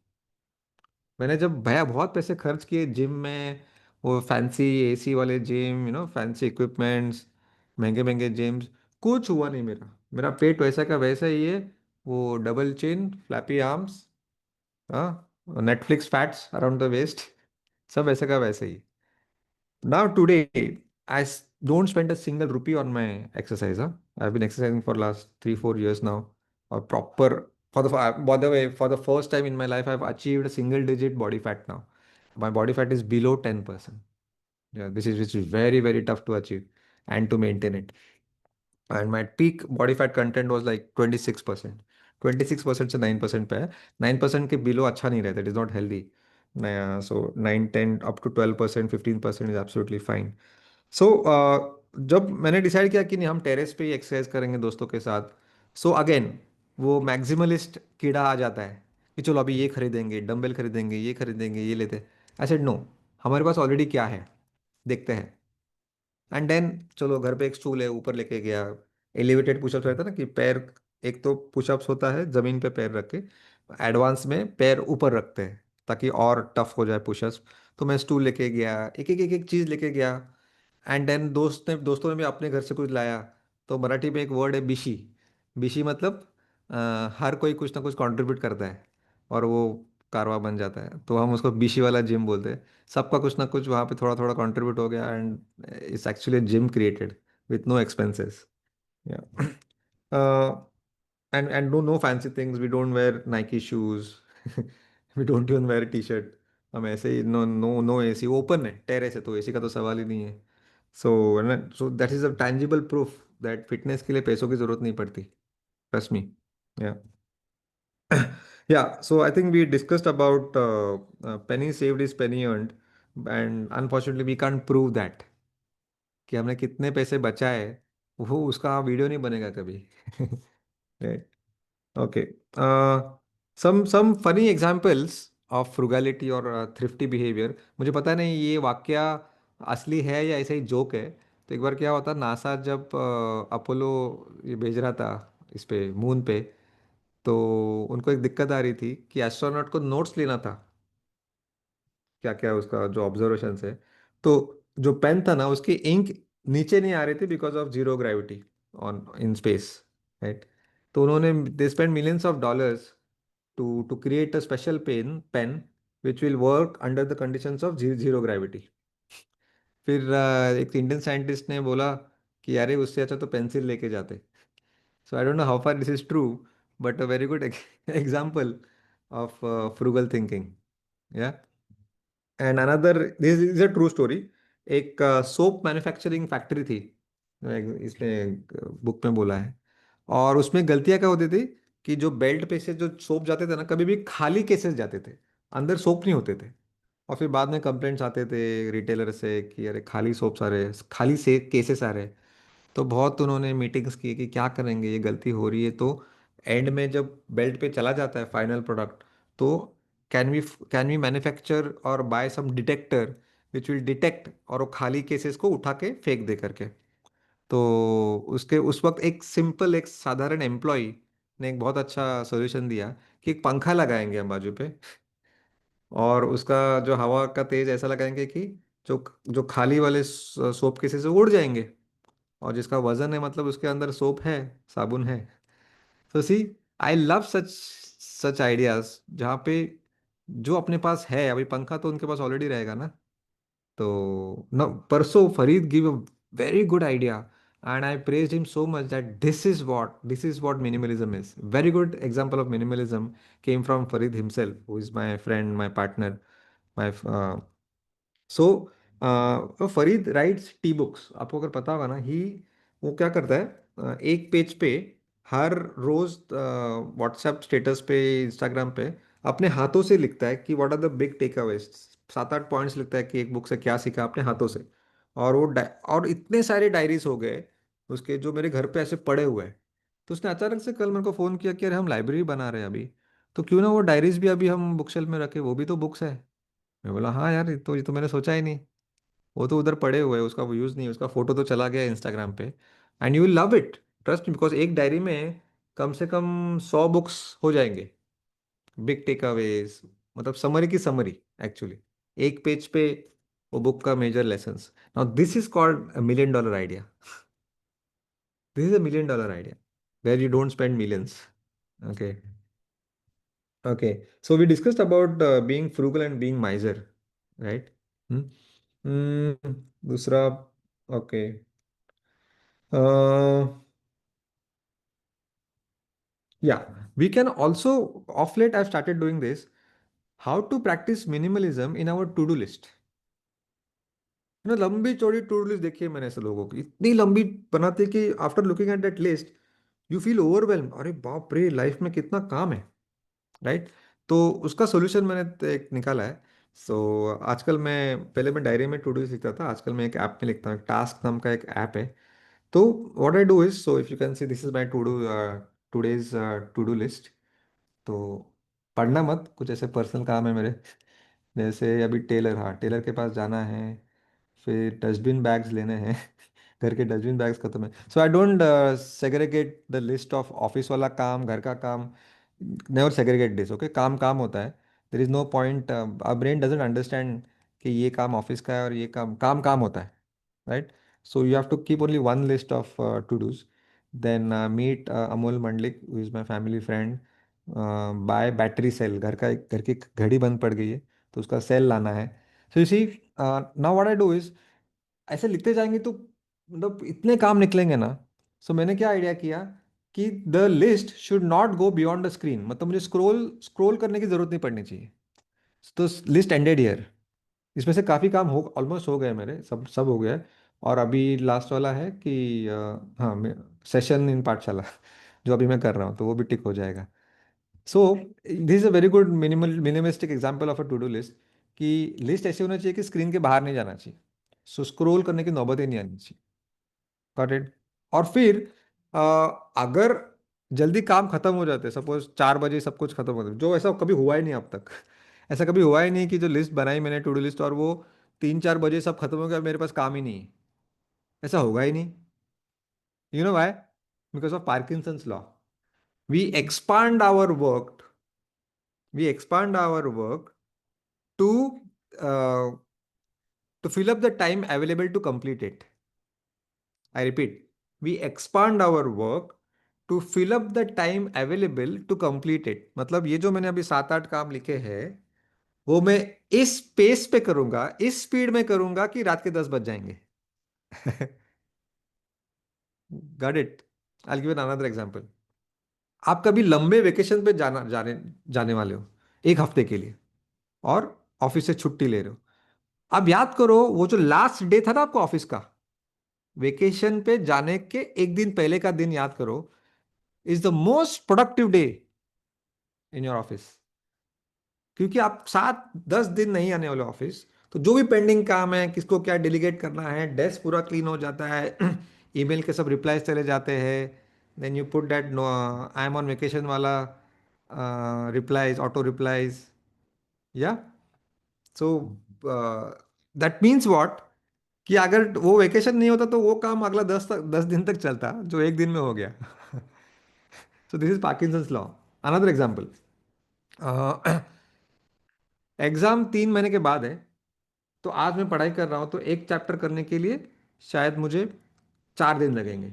[SPEAKER 1] मैंने जब भैया बहुत पैसे खर्च किए जिम में, वो फैंसी एसी वाले जिम, फैंसी इक्विपमेंट्स, महंगे महंगे जिम्स, कुछ हुआ नहीं मेरा। मेरा पेट वैसा का वैसा ही है। वो डबल चिन, फ्लैपी आर्म्स, हाँ, Netflix fats around the waist, सब वैसे का वैसे ही। Now today, don't spend a single rupee on my exercise. Huh? I've been exercising for last 3 4 years now. Or proper by the way, for the first time in my life, I've achieved a single digit body fat now. My body fat is below 10%. Yeah, this is which is very very tough to achieve and to maintain it. And my peak body fat content was like 26%। 26% से 9% पे है। 9% के below अच्छा नहीं रहता, it is not healthy. So 9 10 up to 12%, 15% is absolutely fine. So जब मैंने decide किया कि नहीं हम टेरेस पे ही एक्सरसाइज करेंगे दोस्तों के साथ, सो अगेन वो मैक्सिमलिस्ट कीड़ा आ जाता है कि चलो अभी ये खरीदेंगे, डंबल खरीदेंगे, ये खरीदेंगे, ये लेते हैं। आई सेड नो, हमारे पास ऑलरेडी क्या है, देखते हैं। एंड देन चलो घर पे एक स्टूल है, ऊपर लेके गया। एलिवेटेड पुशअप्स रहता है ना कि पैर, एक तो पुशअप्स होता है जमीन पे पैर रख के, एडवांस में पैर ऊपर रखते हैं ताकि और टफ हो जाए पुशअप्स। तो मैं स्टूल लेके गया, एक एक चीज़ लेके गया। एंड देन दोस्तों ने भी अपने घर से कुछ लाया। तो मराठी में एक वर्ड है बिशी। बिशी मतलब हर कोई कुछ ना कुछ कंट्रीब्यूट करता है और वो कारवा बन जाता है, तो हम उसको बिशी वाला जिम बोलते हैं। सबका कुछ ना कुछ वहाँ पे थोड़ा थोड़ा कंट्रीब्यूट हो गया, and it's actually gym created with no expenses. And no fancy things, we don't wear Nike shoes, we don't even wear t-shirt। हम ऐसे ही, no no no AC, open है, टेरेस है, तो एसी का तो सवाल ही नहीं है। So that is a tangible proof that fitness के लिए पैसों की जरूरत नहीं पड़ती, ट्रस्ट मी। या yeah, so I think we discussed about penny saved is penny earned, and unfortunately we can't prove that कि हमने कितने पैसे बचाए, वो उसका वीडियो नहीं बनेगा कभी। Right. Okay. Some funny examples of frugality और thrifty behavior। मुझे पता नहीं ये वाक्य असली है या ऐसा ही जोक है। तो एक बार क्या होता, नासा जब अपोलो ये भेज रहा था इस पे मून पे, तो उनको एक दिक्कत आ रही थी कि एस्ट्रोनॉट को नोट्स लेना था, क्या क्या उसका जो ऑब्जर्वेशन है। तो जो पेन था ना, उसकी इंक नीचे नहीं आ रही थी because of zero gravity on in space, right. तो उन्होंने they spend millions of dollars to create a special pen which will work under the conditions of zero gravity. फिर एक इंडियन साइंटिस्ट ने बोला कि अरे उससे अच्छा तो पेंसिल लेके जाते। So I don't know how far this is true, but a very good example of frugal thinking. Yeah and another, this is a true story. एक सोप मैन्युफैक्चरिंग फैक्ट्री थी, इसमें बुक में बोला है। और उसमें गलतियां क्या होती थी कि जो बेल्ट पे से जो सोप जाते थे ना, कभी भी खाली केसेस जाते थे, अंदर सोप नहीं होते थे। और फिर बाद में कंप्लेंट्स आते थे रिटेलर से कि अरे खाली सोप्स आ रहे हैं, खाली से केसेस आ रहे हैं। तो बहुत उन्होंने मीटिंग्स की कि क्या करेंगे, ये गलती हो रही है। तो एंड में जब बेल्ट पे चला जाता है फाइनल प्रोडक्ट, तो can we can we manufacture और buy some detector which will detect और वो खाली केसेस को उठा के फेंक दे करके। तो उसके उस वक्त एक सिंपल एक साधारण एम्प्लॉय ने एक बहुत अच्छा सॉल्यूशन दिया कि एक पंखा लगाएंगे हम बाजू पे, और उसका जो हवा का तेज ऐसा लगाएंगे कि जो जो खाली वाले सोप केसेस से उड़ जाएंगे, और जिसका वजन है मतलब उसके अंदर सोप है, साबुन है। तो सी, I love such such ideas जहाँ पे जो अपने पास है, अभी पंखा तो उनके पास ऑलरेडी रहेगा ना। तो न परसों Farid give a very good idea, and I praised him so much that this is what minimalism is. Very good example of minimalism came from Farid himself, who is my friend, my partner, my so Farid rights T books. आपको अगर पता होगा ना, ही वो क्या करता है, एक पेज पे हर रोज व्हाट्सएप स्टेटस पे, इंस्टाग्राम पे अपने हाथों से लिखता है कि what are the big takeaways. 7-8 points लिखता है कि एक बुक से क्या सीखा अपने हाथों से। और और इतने सारे डायरीज हो गए उसके जो मेरे घर पे ऐसे पड़े हुए हैं। तो उसने अचानक से कल मेरे को फ़ोन किया कि अरे हम लाइब्रेरी बना रहे हैं अभी, तो क्यों ना वो डायरीज भी अभी हम बुक शेल्फ में रखे, वो भी तो बुक्स है। मैं बोला हाँ यार, ये तो मैंने सोचा ही नहीं। वो तो उधर पड़े हुए हैं, उसका वो यूज़ नहीं है, उसका फोटो तो चला गया इंस्टाग्राम पे। And you will love it, trust me, because एक डायरी में कम से कम 100 बुक्स हो जाएंगे, बिग टेक अवेज, मतलब समरी की समरी एक्चुअली, एक पेज पे वो बुक का major lessons. Now this is called a million dollar idea. This is a million dollar idea where you don't spend millions. Okay. Okay, so we discussed about being frugal and being miser, right. दूसरा, okay, yeah, we can also, of late, I've started doing this, how to practice minimalism in our to-do list। लंबी चौड़ी to do list देखी है मैंने ऐसे लोगों की, इतनी लंबी बनाते हैं कि after looking at that list you feel overwhelm, अरे बाप रे लाइफ में कितना काम है, राइट। तो उसका सोल्यूशन मैंने एक निकाला है। सो आजकल मैं, पहले मैं डायरी में टू डू लिखता था, आजकल मैं एक ऐप में लिखता हूँ, टास्क नाम का एक ऐप है। तो what I do is, so if you can see, this is my to do today's to do list. तो पढ़ना मत, कुछ ऐसे पर्सनल काम है मेरे, जैसे अभी टेलर, हाँ टेलर के पास जाना है, फिर डस्टबिन बैग्स लेने हैं। घर के डस्टबिन बैग्स खत्म है। So I don't segregate the list of office वाला काम, घर का काम। Never segregate this, okay. काम काम होता है, there is no point, brain doesn't understand कि ये काम ऑफिस का है और ये काम काम काम होता है, right? So you have to keep only one list of to-dos. Then meet Amol Mandlik, who is my family friend. Buy battery cell, घर की घड़ी बंद पड़ गई है, तो उसका सेल लाना है। So you see, now what I do is, ऐसे लिखते जाएंगे तो मतलब इतने काम निकलेंगे ना। सो मैंने क्या आइडिया किया कि the list should not go beyond the screen, मतलब मुझे स्क्रॉल स्क्रॉल करने की जरूरत नहीं पड़नी चाहिए। तो लिस्ट एंडेड हियर। इसमें से काफ़ी काम हो, ऑलमोस्ट हो गए मेरे, सब सब हो गया है। और अभी लास्ट वाला है कि हाँ, सेशन इन पाठशाला जो अभी मैं कर रहा हूँ, तो वो भी टिक हो जाएगा। So this is a very good minimalistic example of a to do list, कि लिस्ट ऐसे होना चाहिए कि स्क्रीन के बाहर नहीं जाना चाहिए, सो स्क्रोल करने की नौबत ही नहीं आनी चाहिए। Got it. और फिर अ, अगर जल्दी काम खत्म हो जाते, सपोज 4 बजे सब कुछ खत्म हो जाता, जो ऐसा कभी हुआ ही नहीं अब तक। ऐसा कभी हुआ ही नहीं कि जो लिस्ट बनाई मैंने टू डू लिस्ट और वो 3-4 बजे सब खत्म हो गया और मेरे पास काम ही नहीं है। ऐसा होगा ही नहीं। You know why? Because of Parkinson's law. we expand our work, we expand our work to uh, to fill up the time available to complete it. I repeat, we expand our work to fill up the time available to complete it. मतलब ये जो मैंने अभी 7 8 काम लिखे हैं, वो मैं इस पेस पे करूंगा, इस स्पीड में करूंगा कि रात के 10 बज जाएंगे. Got it. I give an another example. आप कभी लंबे वेकेशन पे जाने जाने वाले हो, 1 हफ्ते के लिए, और ऑफिस से छुट्टी ले रहे हो. अब याद करो, वो जो लास्ट डे था ना आपको ऑफिस का, वेकेशन पे जाने के एक दिन पहले का दिन याद करो, is the most productive day in your office. क्योंकि आप 7 10 दिन नहीं आने वाले ऑफिस, तो जो भी पेंडिंग काम है, किसको क्या डेलीगेट करना है, डेस्क पूरा क्लीन हो जाता है. ईमेल के सब रिप्लाईज चले जाते हैं. Then you put that no I am on vacation वाला replies, auto replies. Yeah so that means what, कि अगर वो वेकेशन नहीं होता तो वो काम अगला 10 दिन तक चलता जो एक दिन में हो गया. सो this is Parkinson's law. Another example. Exam 3 महीने के बाद है, तो आज मैं पढ़ाई कर रहा हूँ, तो एक चैप्टर करने के लिए शायद मुझे 4 दिन लगेंगे.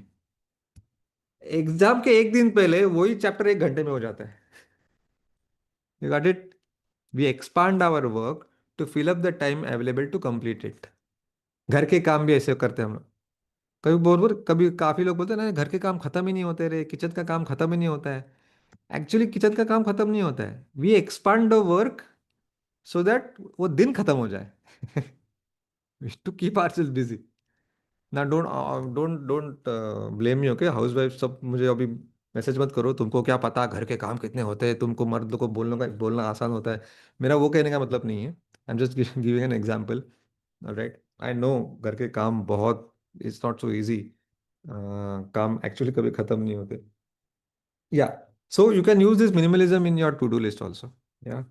[SPEAKER 1] एग्जाम के एक दिन पहले वही चैप्टर 1 घंटे में हो जाता है. You got it. We expand our work to fill up the time available to complete it. घर के काम भी ऐसे करते हैं हम लोग. कभी बोल बोल कभी काफी लोग बोलते हैं ना, घर के काम खत्म ही नहीं होते रे, किचन का काम खत्म ही नहीं होता है. एक्चुअली किचन का काम खत्म नहीं होता है. We expand the work so that वो दिन खत्म हो जाए. To keep our busy. ना don't don't don't blame me. Okay, housewife सब मुझे अभी मैसेज मत करो, तुमको क्या पता घर के काम कितने होते हैं, तुमको मर्द को बोलना आसान होता है. मेरा वो कहने का मतलब नहीं है. I am just giving an example. Right, I know घर के काम बहुत, इट्स नॉट सो इजी. काम एक्चुअली कभी खत्म नहीं होते. Yeah so you can use this minimalism in your to do list also. Yeah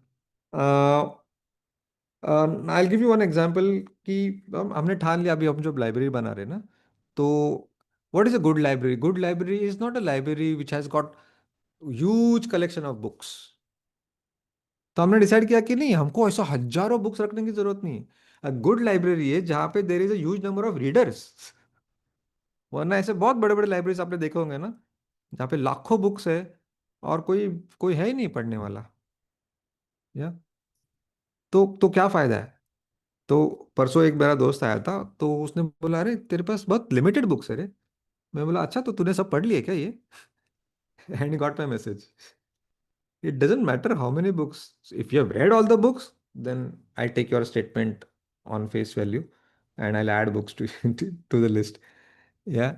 [SPEAKER 1] I give you one example. कि हमने ठान लिया, अभी हम जो लाइब्रेरी बना रहे हैं ना, तो what is a good library? Good library is not a library which has got huge collection of books. तो हमने डिसाइड किया कि नहीं, हमको ऐसा हजारों बुक्स रखने की जरूरत नहीं है. अ गुड लाइब्रेरी है जहाँ पे there is a huge number of readers. वरना ऐसे बहुत बड़े बड़े लाइब्रेरीज आपने देखे होंगे ना, जहाँ पे लाखों बुक्स है और कोई कोई है ही नहीं पढ़ने वाला. या तो क्या फायदा है? तो परसों एक मेरा दोस्त आया था, तो उसने बोला, अरे तेरे पास बहुत लिमिटेड बुक्स है रे. मैं बोला, अच्छा तो तूने सब पढ़ लिए क्या ये? And got my message. It doesn't matter how many books. If you have read all the books, then I take your statement on face value and I add books to to the list. या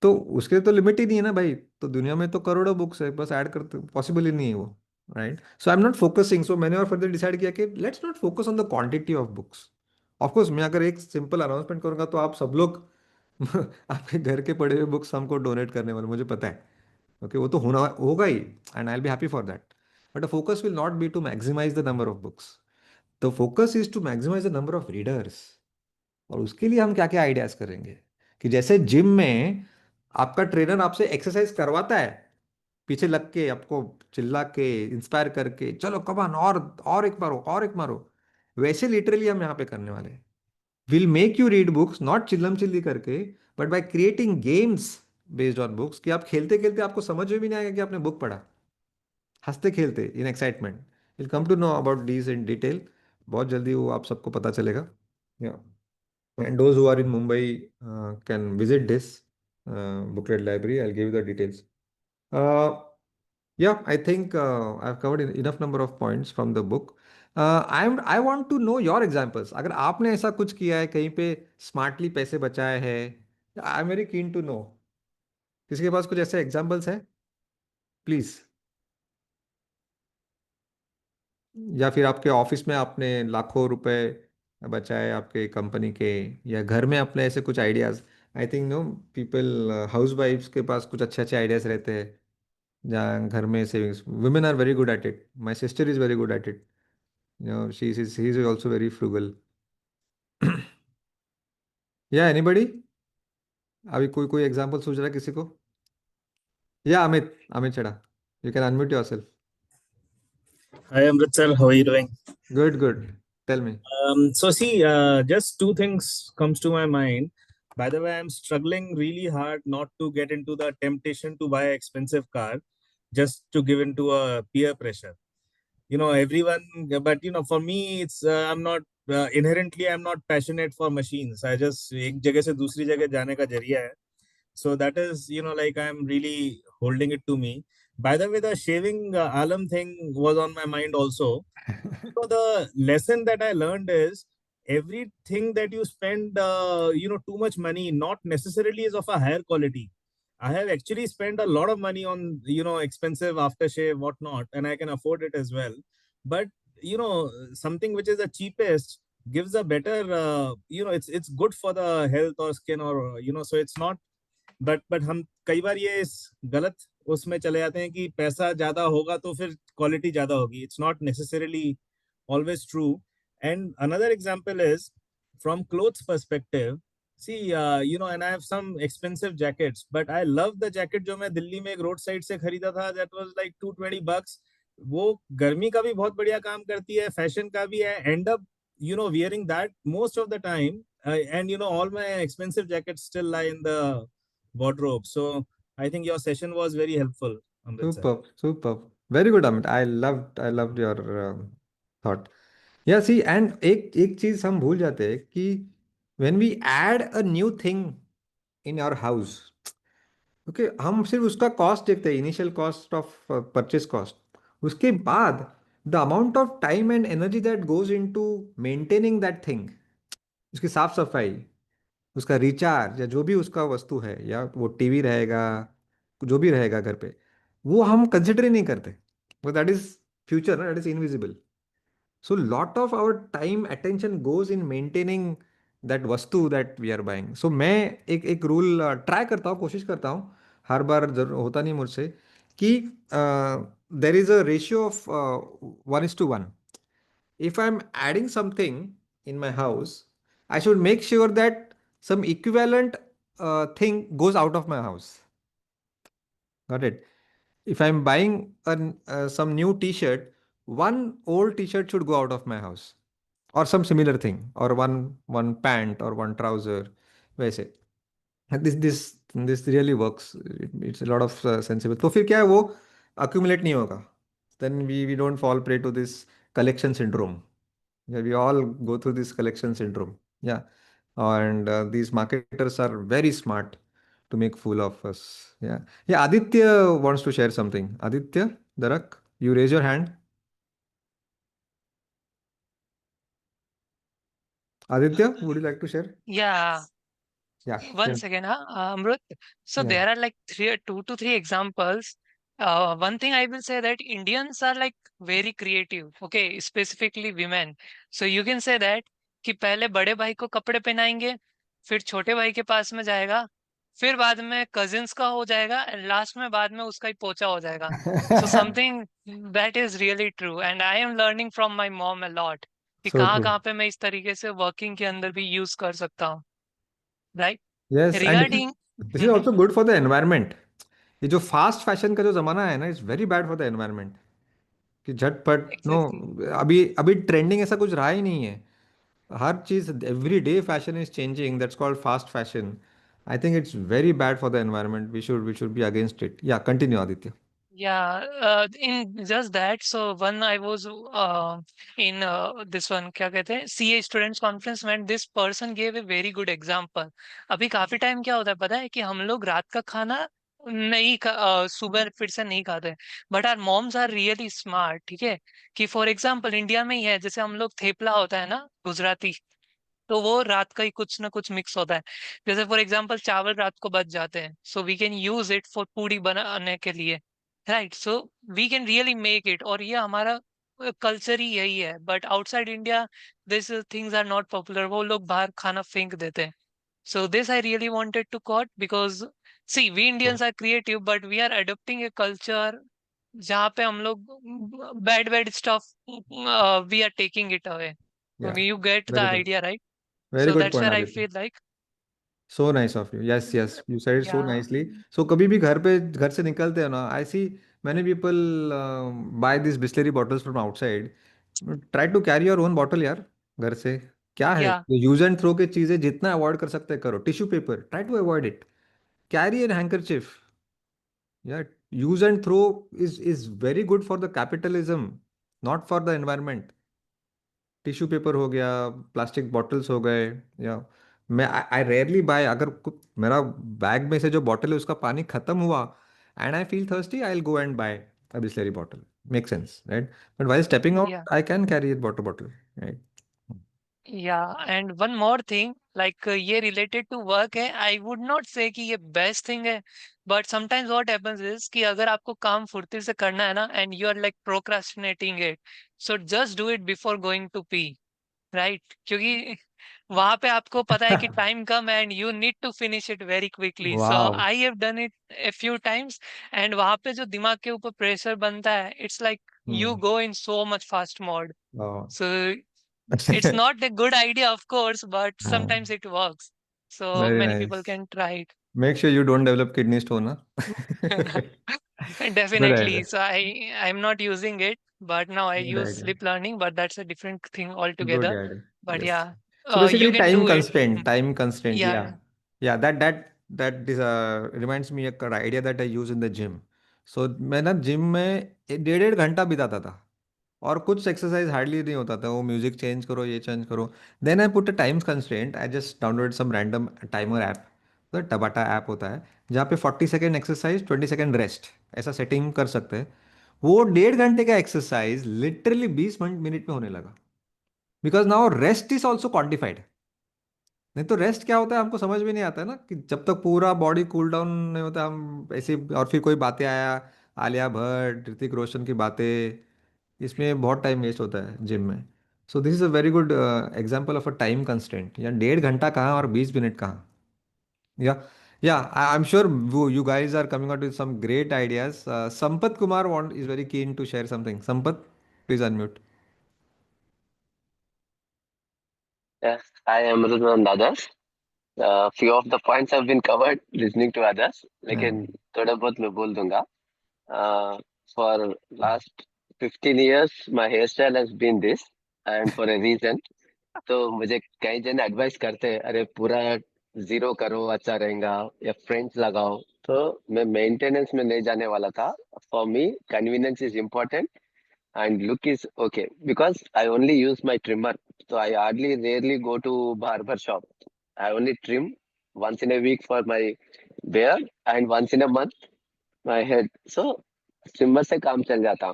[SPEAKER 1] तो उसके तो limit ही नहीं है ना भाई. तो दुनिया में तो करोड़ों बुक्स है, बस ऐड करते पॉसिबल ही नहीं है वो. Right. So I am not focusing. So मैंने और फर्दर डिसाइड किया कि let's not focus on the quantity of books. Of course मैं अगर एक सिंपल अनाउंसमेंट करूंगा तो आप सब लोग आपके घर के पढ़े हुए बुक्स हमको डोनेट करने वाले, मुझे पता है. ओके, वो तो होना होगा ही, and I will be happy for that. But the focus will not be to maximise the number of books. The focus is to maximise the number of readers. और उसके लिए हम क्या क्या आइडियाज करेंगे, कि जैसे जिम में आपका ट्रेनर आपसे एक्सरसाइज करवाता है, पीछे लग के आपको चिल्ला के इंस्पायर करके, चलो कमान, और एक मारो, और एक मारो. वैसे लिटरली हम यहाँ पे करने वाले हैं. Will make you read books, not चिल्लम चिल्ली करके, but by creating games based on books, कि आप खेलते खेलते आपको समझ में भी नहीं आएगा कि आपने बुक पढ़ा. हंसते खेलते in excitement. Will come to know about these in detail. बहुत जल्दी वो आप सबको पता चलेगा. And those who are in Mumbai can visit this booklet library. I'll give you the details. Uh, yeah, I think I've covered enough number of points from the book. I want to know your examples. अगर आपने ऐसा कुछ किया है कहीं पे, smartly पैसे बचाए हैं, I am very keen to know. किसी के पास कुछ ऐसे एग्जाम्पल्स हैं? प्लीज. या फिर आपके ऑफिस में आपने लाखों रुपए बचाए आपके कंपनी के, या घर में अपने ऐसे कुछ ideas. I think no people, हाउस वाइफ्स के पास कुछ अच्छे अच्छे आइडियाज रहते हैं, जहाँ घर में savings. Women are very good at it. My sister is very good at it. She is also very frugal. Yeah anybody? अभी कोई कोई एग्जांपल सोच रहा है किसी को? या अमित, अमित चढ़ा. You can unmute yourself.
[SPEAKER 2] Hi Amritsar, how are you doing?
[SPEAKER 1] Good, good. Tell me.
[SPEAKER 2] Just two things comes to my mind. By the way, I'm struggling really hard not to get into the temptation to buy an expensive car just to give into a peer pressure. Everyone, but for me, I'm not inherently I'm not passionate for machines. I just एक जगह से दूसरी जगह जाने का जरिया है. So that is, like I'm really holding it to me. By the way, the shaving alam thing was on my mind also. So the lesson that I learned is everything that you spend, too much money, not necessarily is of a higher quality. I have actually spent a lot of money on, expensive aftershave, whatnot, and I can afford it as well. But, something which is the cheapest gives a better, it's good for the health or skin or, so it's not, but हम कई बार ये इस गलत उसमें चले जाते हैं कि पैसा ज्यादा होगा तो फिर क्वालिटी ज्यादा होगी. It's not necessarily always true. And another example is from clothes perspective. See, and I have some expensive jackets, but I love the jacket जो मैं दिल्ली में एक रोड साइड से खरीदा था. That was like $220. वो गर्मी का भी बहुत बढ़िया काम करती है, फैशन का भी है. End up, wearing that most of the time. And all my expensive jackets still lie in the wardrobe. So I think your session was very helpful, Amritsar.
[SPEAKER 1] Superb, superb. Very good, Amit. I loved your thought. Yeah, see, and एक चीज हम भूल जाते हैं कि when we add a new thing in our house, okay, हम सिर्फ उसका कॉस्ट देखते हैं, initial cost of purchase cost. उसके बाद the amount of time and energy that goes into maintaining that thing, उसकी साफ सफाई, उसका रिचार्ज, या जो भी उसका वस्तु है, या वो टीवी रहेगा, जो भी रहेगा घर पे, वो हम कंसिडर ही नहीं करते. वो that is future, that is invisible. So lot of our time attention goes in maintaining that वस्तु that we are buying. So मैं एक एक रूल ट्राई करता हूँ, कोशिश करता हूँ, हर बार जरूर होता नहीं मुझसे, कि there is a ratio of 1:1. If I'm adding something in my house, I should make sure that some equivalent thing goes out of my house. Got it? If I'm buying some new T-shirt, one old T-shirt should go out of my house, or some similar thing, or one pant or one trouser. वैसे this really works. It's a lot of sensible. तो फिर क्या है, वो accumulate नहीं होगा. Then we don't fall prey to this collection syndrome. Yeah, we all go through this collection syndrome. Yeah, and these marketers are very smart to make fool of us. Yeah, yeah. Aditya wants to share something. Aditya Darak, you raise your hand. Aditya, would you like to share?
[SPEAKER 3] Yeah,
[SPEAKER 1] Yeah,
[SPEAKER 3] one
[SPEAKER 1] yeah,
[SPEAKER 3] second, huh? Amrut. So
[SPEAKER 1] yeah.
[SPEAKER 3] there are like two to three examples. One thing I will say that Indians are like very creative. Okay, specifically women. So you can say that कि पहले बड़े भाई को कपड़े पहनाएंगे, फिर छोटे भाई के पास में जाएगा, फिर बाद में कजिन्स का हो जाएगा, एंड लास्ट में बाद में उसका ही पोचा हो जाएगा. So something that is really true, and I am learning from my mom a lot कि
[SPEAKER 1] So
[SPEAKER 3] कहाँ
[SPEAKER 1] true.
[SPEAKER 3] कहाँ पे मैं इस तरीके से वर्किंग के अंदर भी यूज कर सकता हूँ, right.
[SPEAKER 1] Yes, and
[SPEAKER 3] regarding
[SPEAKER 1] this is also good for the environment. ये जो फास्ट फैशन का जो जमाना है ना, it's very bad for the environment. कि झटपट नो,
[SPEAKER 3] एग्जैक्टली.
[SPEAKER 1] अभी अभी ट्रेंडिंग ऐसा कुछ रहा ही नहीं है. हर चीज, every day fashion is changing, that's called fast fashion. I think it's very bad for the environment. We should be against it. Yeah continue Aditya.
[SPEAKER 3] Yeah, in just that, so when I was in this one, क्या कहते हैं, CA students conference में, this person gave a very good example. अभी काफी time क्या होता है पता है कि हम लोग रात का खाना नहीं सुबह फिर से नहीं खाते, but are moms are really smart. ठीक है, कि फॉर एग्जांपल इंडिया में ही है, जैसे हम लोग थेपला होता है ना गुजराती, तो वो रात का ही कुछ ना कुछ मिक्स होता है. जैसे फॉर एग्जांपल चावल रात को बच जाते हैं, so we can use it for पूड़ी बनाने के लिए, right. So we can really make it, और ये हमारा कल्चर ही यही है. But outside India this things are not popular, वो लोग बाहर खाना फेंक देते हैं. So this I really wanted to caught because see we Indians are creative but we are adopting a culture जहाँ पे हम लोग bad bad stuff we are taking it away.
[SPEAKER 1] Yeah,
[SPEAKER 3] You get the
[SPEAKER 1] very good.
[SPEAKER 3] idea, right?
[SPEAKER 1] Very
[SPEAKER 3] So
[SPEAKER 1] good
[SPEAKER 3] that's
[SPEAKER 1] point
[SPEAKER 3] where I
[SPEAKER 1] Aditya.
[SPEAKER 3] feel like,
[SPEAKER 1] so nice of you. Yes, yes, you said so
[SPEAKER 3] yeah,
[SPEAKER 1] nicely. So कभी भी घर पे, घर से निकलते हो ना, आई सी many people buy these Bisleri bottles from outside. Try to carry your own bottle यार, घर से। क्या है,
[SPEAKER 3] Yeah,
[SPEAKER 1] यूज एंड थ्रो की चीजें जितना अवॉइड कर सकते हैं करो। Tissue paper, try to avoid it. Carry an handkerchief. Yeah, use and throw is very good for the capitalism, not for the environment. Tissue paper हो गया, प्लास्टिक बॉटल्स हो गए, या मैं आई रेयरली बाय, अगर मेरा बैग में से जो बॉटल है उसका पानी खत्म हुआ and I feel thirsty, I will go and buy a Bisleri bottle. Make sense, right? But while stepping
[SPEAKER 3] yeah.
[SPEAKER 1] Out I can carry it bottle bottle, right?
[SPEAKER 3] Yeah, and one more thing, like ये related to work है, I would not say कि ये best thing है, but sometimes what happens is कि अगर आपको काम फुर्ती से करना है ना, and you are like procrastinating it, so just do it before going to pee, right? क्योंकि वहां पे आपको पता है कि टाइम कम है and you need to finish it very quickly. So
[SPEAKER 1] wow.
[SPEAKER 3] I have done it a few times, and वहां पे जो दिमाग के ऊपर प्रेशर बनता है, it's like you go in so much fast mode.
[SPEAKER 1] Wow.
[SPEAKER 3] So it's not a good idea, of course, but sometimes it works. So
[SPEAKER 1] very
[SPEAKER 3] many people
[SPEAKER 1] nice.
[SPEAKER 3] can try
[SPEAKER 1] make sure you don't develop kidney stone, हाँ?
[SPEAKER 3] it.
[SPEAKER 1] Good
[SPEAKER 3] Definitely.
[SPEAKER 1] Idea.
[SPEAKER 3] So I'm not using it, but now I
[SPEAKER 1] good
[SPEAKER 3] use
[SPEAKER 1] idea.
[SPEAKER 3] sleep learning, but that's a different thing
[SPEAKER 1] Good
[SPEAKER 3] altogether.
[SPEAKER 1] idea.
[SPEAKER 3] But
[SPEAKER 1] Yes.
[SPEAKER 3] yeah,
[SPEAKER 1] So
[SPEAKER 3] you
[SPEAKER 1] basically,
[SPEAKER 3] can do it.
[SPEAKER 1] time constraint.
[SPEAKER 3] Yeah.
[SPEAKER 1] Yeah, yeah. That is reminds me a idea that I use in the gym. So मैं ना gym में 1.5 घंटा बिताता था, और कुछ exercise hardly नहीं होता था। वो म्यूजिक चेंज करो, ये चेंज करो। Then I put a time constraint, I just download some random timer app, तो टबाटा ऐप होता है, जहाँ पे 40 सेकेंड एक्सरसाइज, 20 सेकेंड रेस्ट, ऐसा सेटिंग कर सकते हैं। वो 1.5 घंटे का एक्सरसाइज लिटरली 20 मिनट में होने लगा, because now rest is also quantified. नहीं तो रेस्ट क्या होता है हमको समझ में नहीं आता है ना, कि जब तक पूरा बॉडी कूल डाउन नहीं होता हम ऐसे और फिर कोई बातें आया, आलिया भट्ट, ऋतिक रोशन की बातें, इसमें बहुत टाइम वेस्ट होता है जिम में। सो this is a very good example of a time constraint. या 1.5 घंटा कहाँ और 20 मिनट कहाँ। Yeah, yeah I am sure you guys are coming out with some great ideas. Sampath Kumar want is very keen to share something. Sampath, please unmute.
[SPEAKER 4] Yes, I am Rudran Dadas. Few of the points have been covered listening to others, लेकिन थोड़ा बहुत मैं बोल दूंगा. For last 15 years, my hairstyle has been this, and for a reason. तो मुझे कई जन एडवाइस करते हैं, अरे पूरा जीरो करो अच्छा रहेगा या फ्रेंड्स लगाओ, तो मैं मेंटेनेंस में नहीं जाने वाला था. For me convenience is important and look is okay because I only use my trimmer. So I hardly rarely go to barber shop. I only trim once in a week for my beard and once in a month my head. So trimmer से काम चल जाता.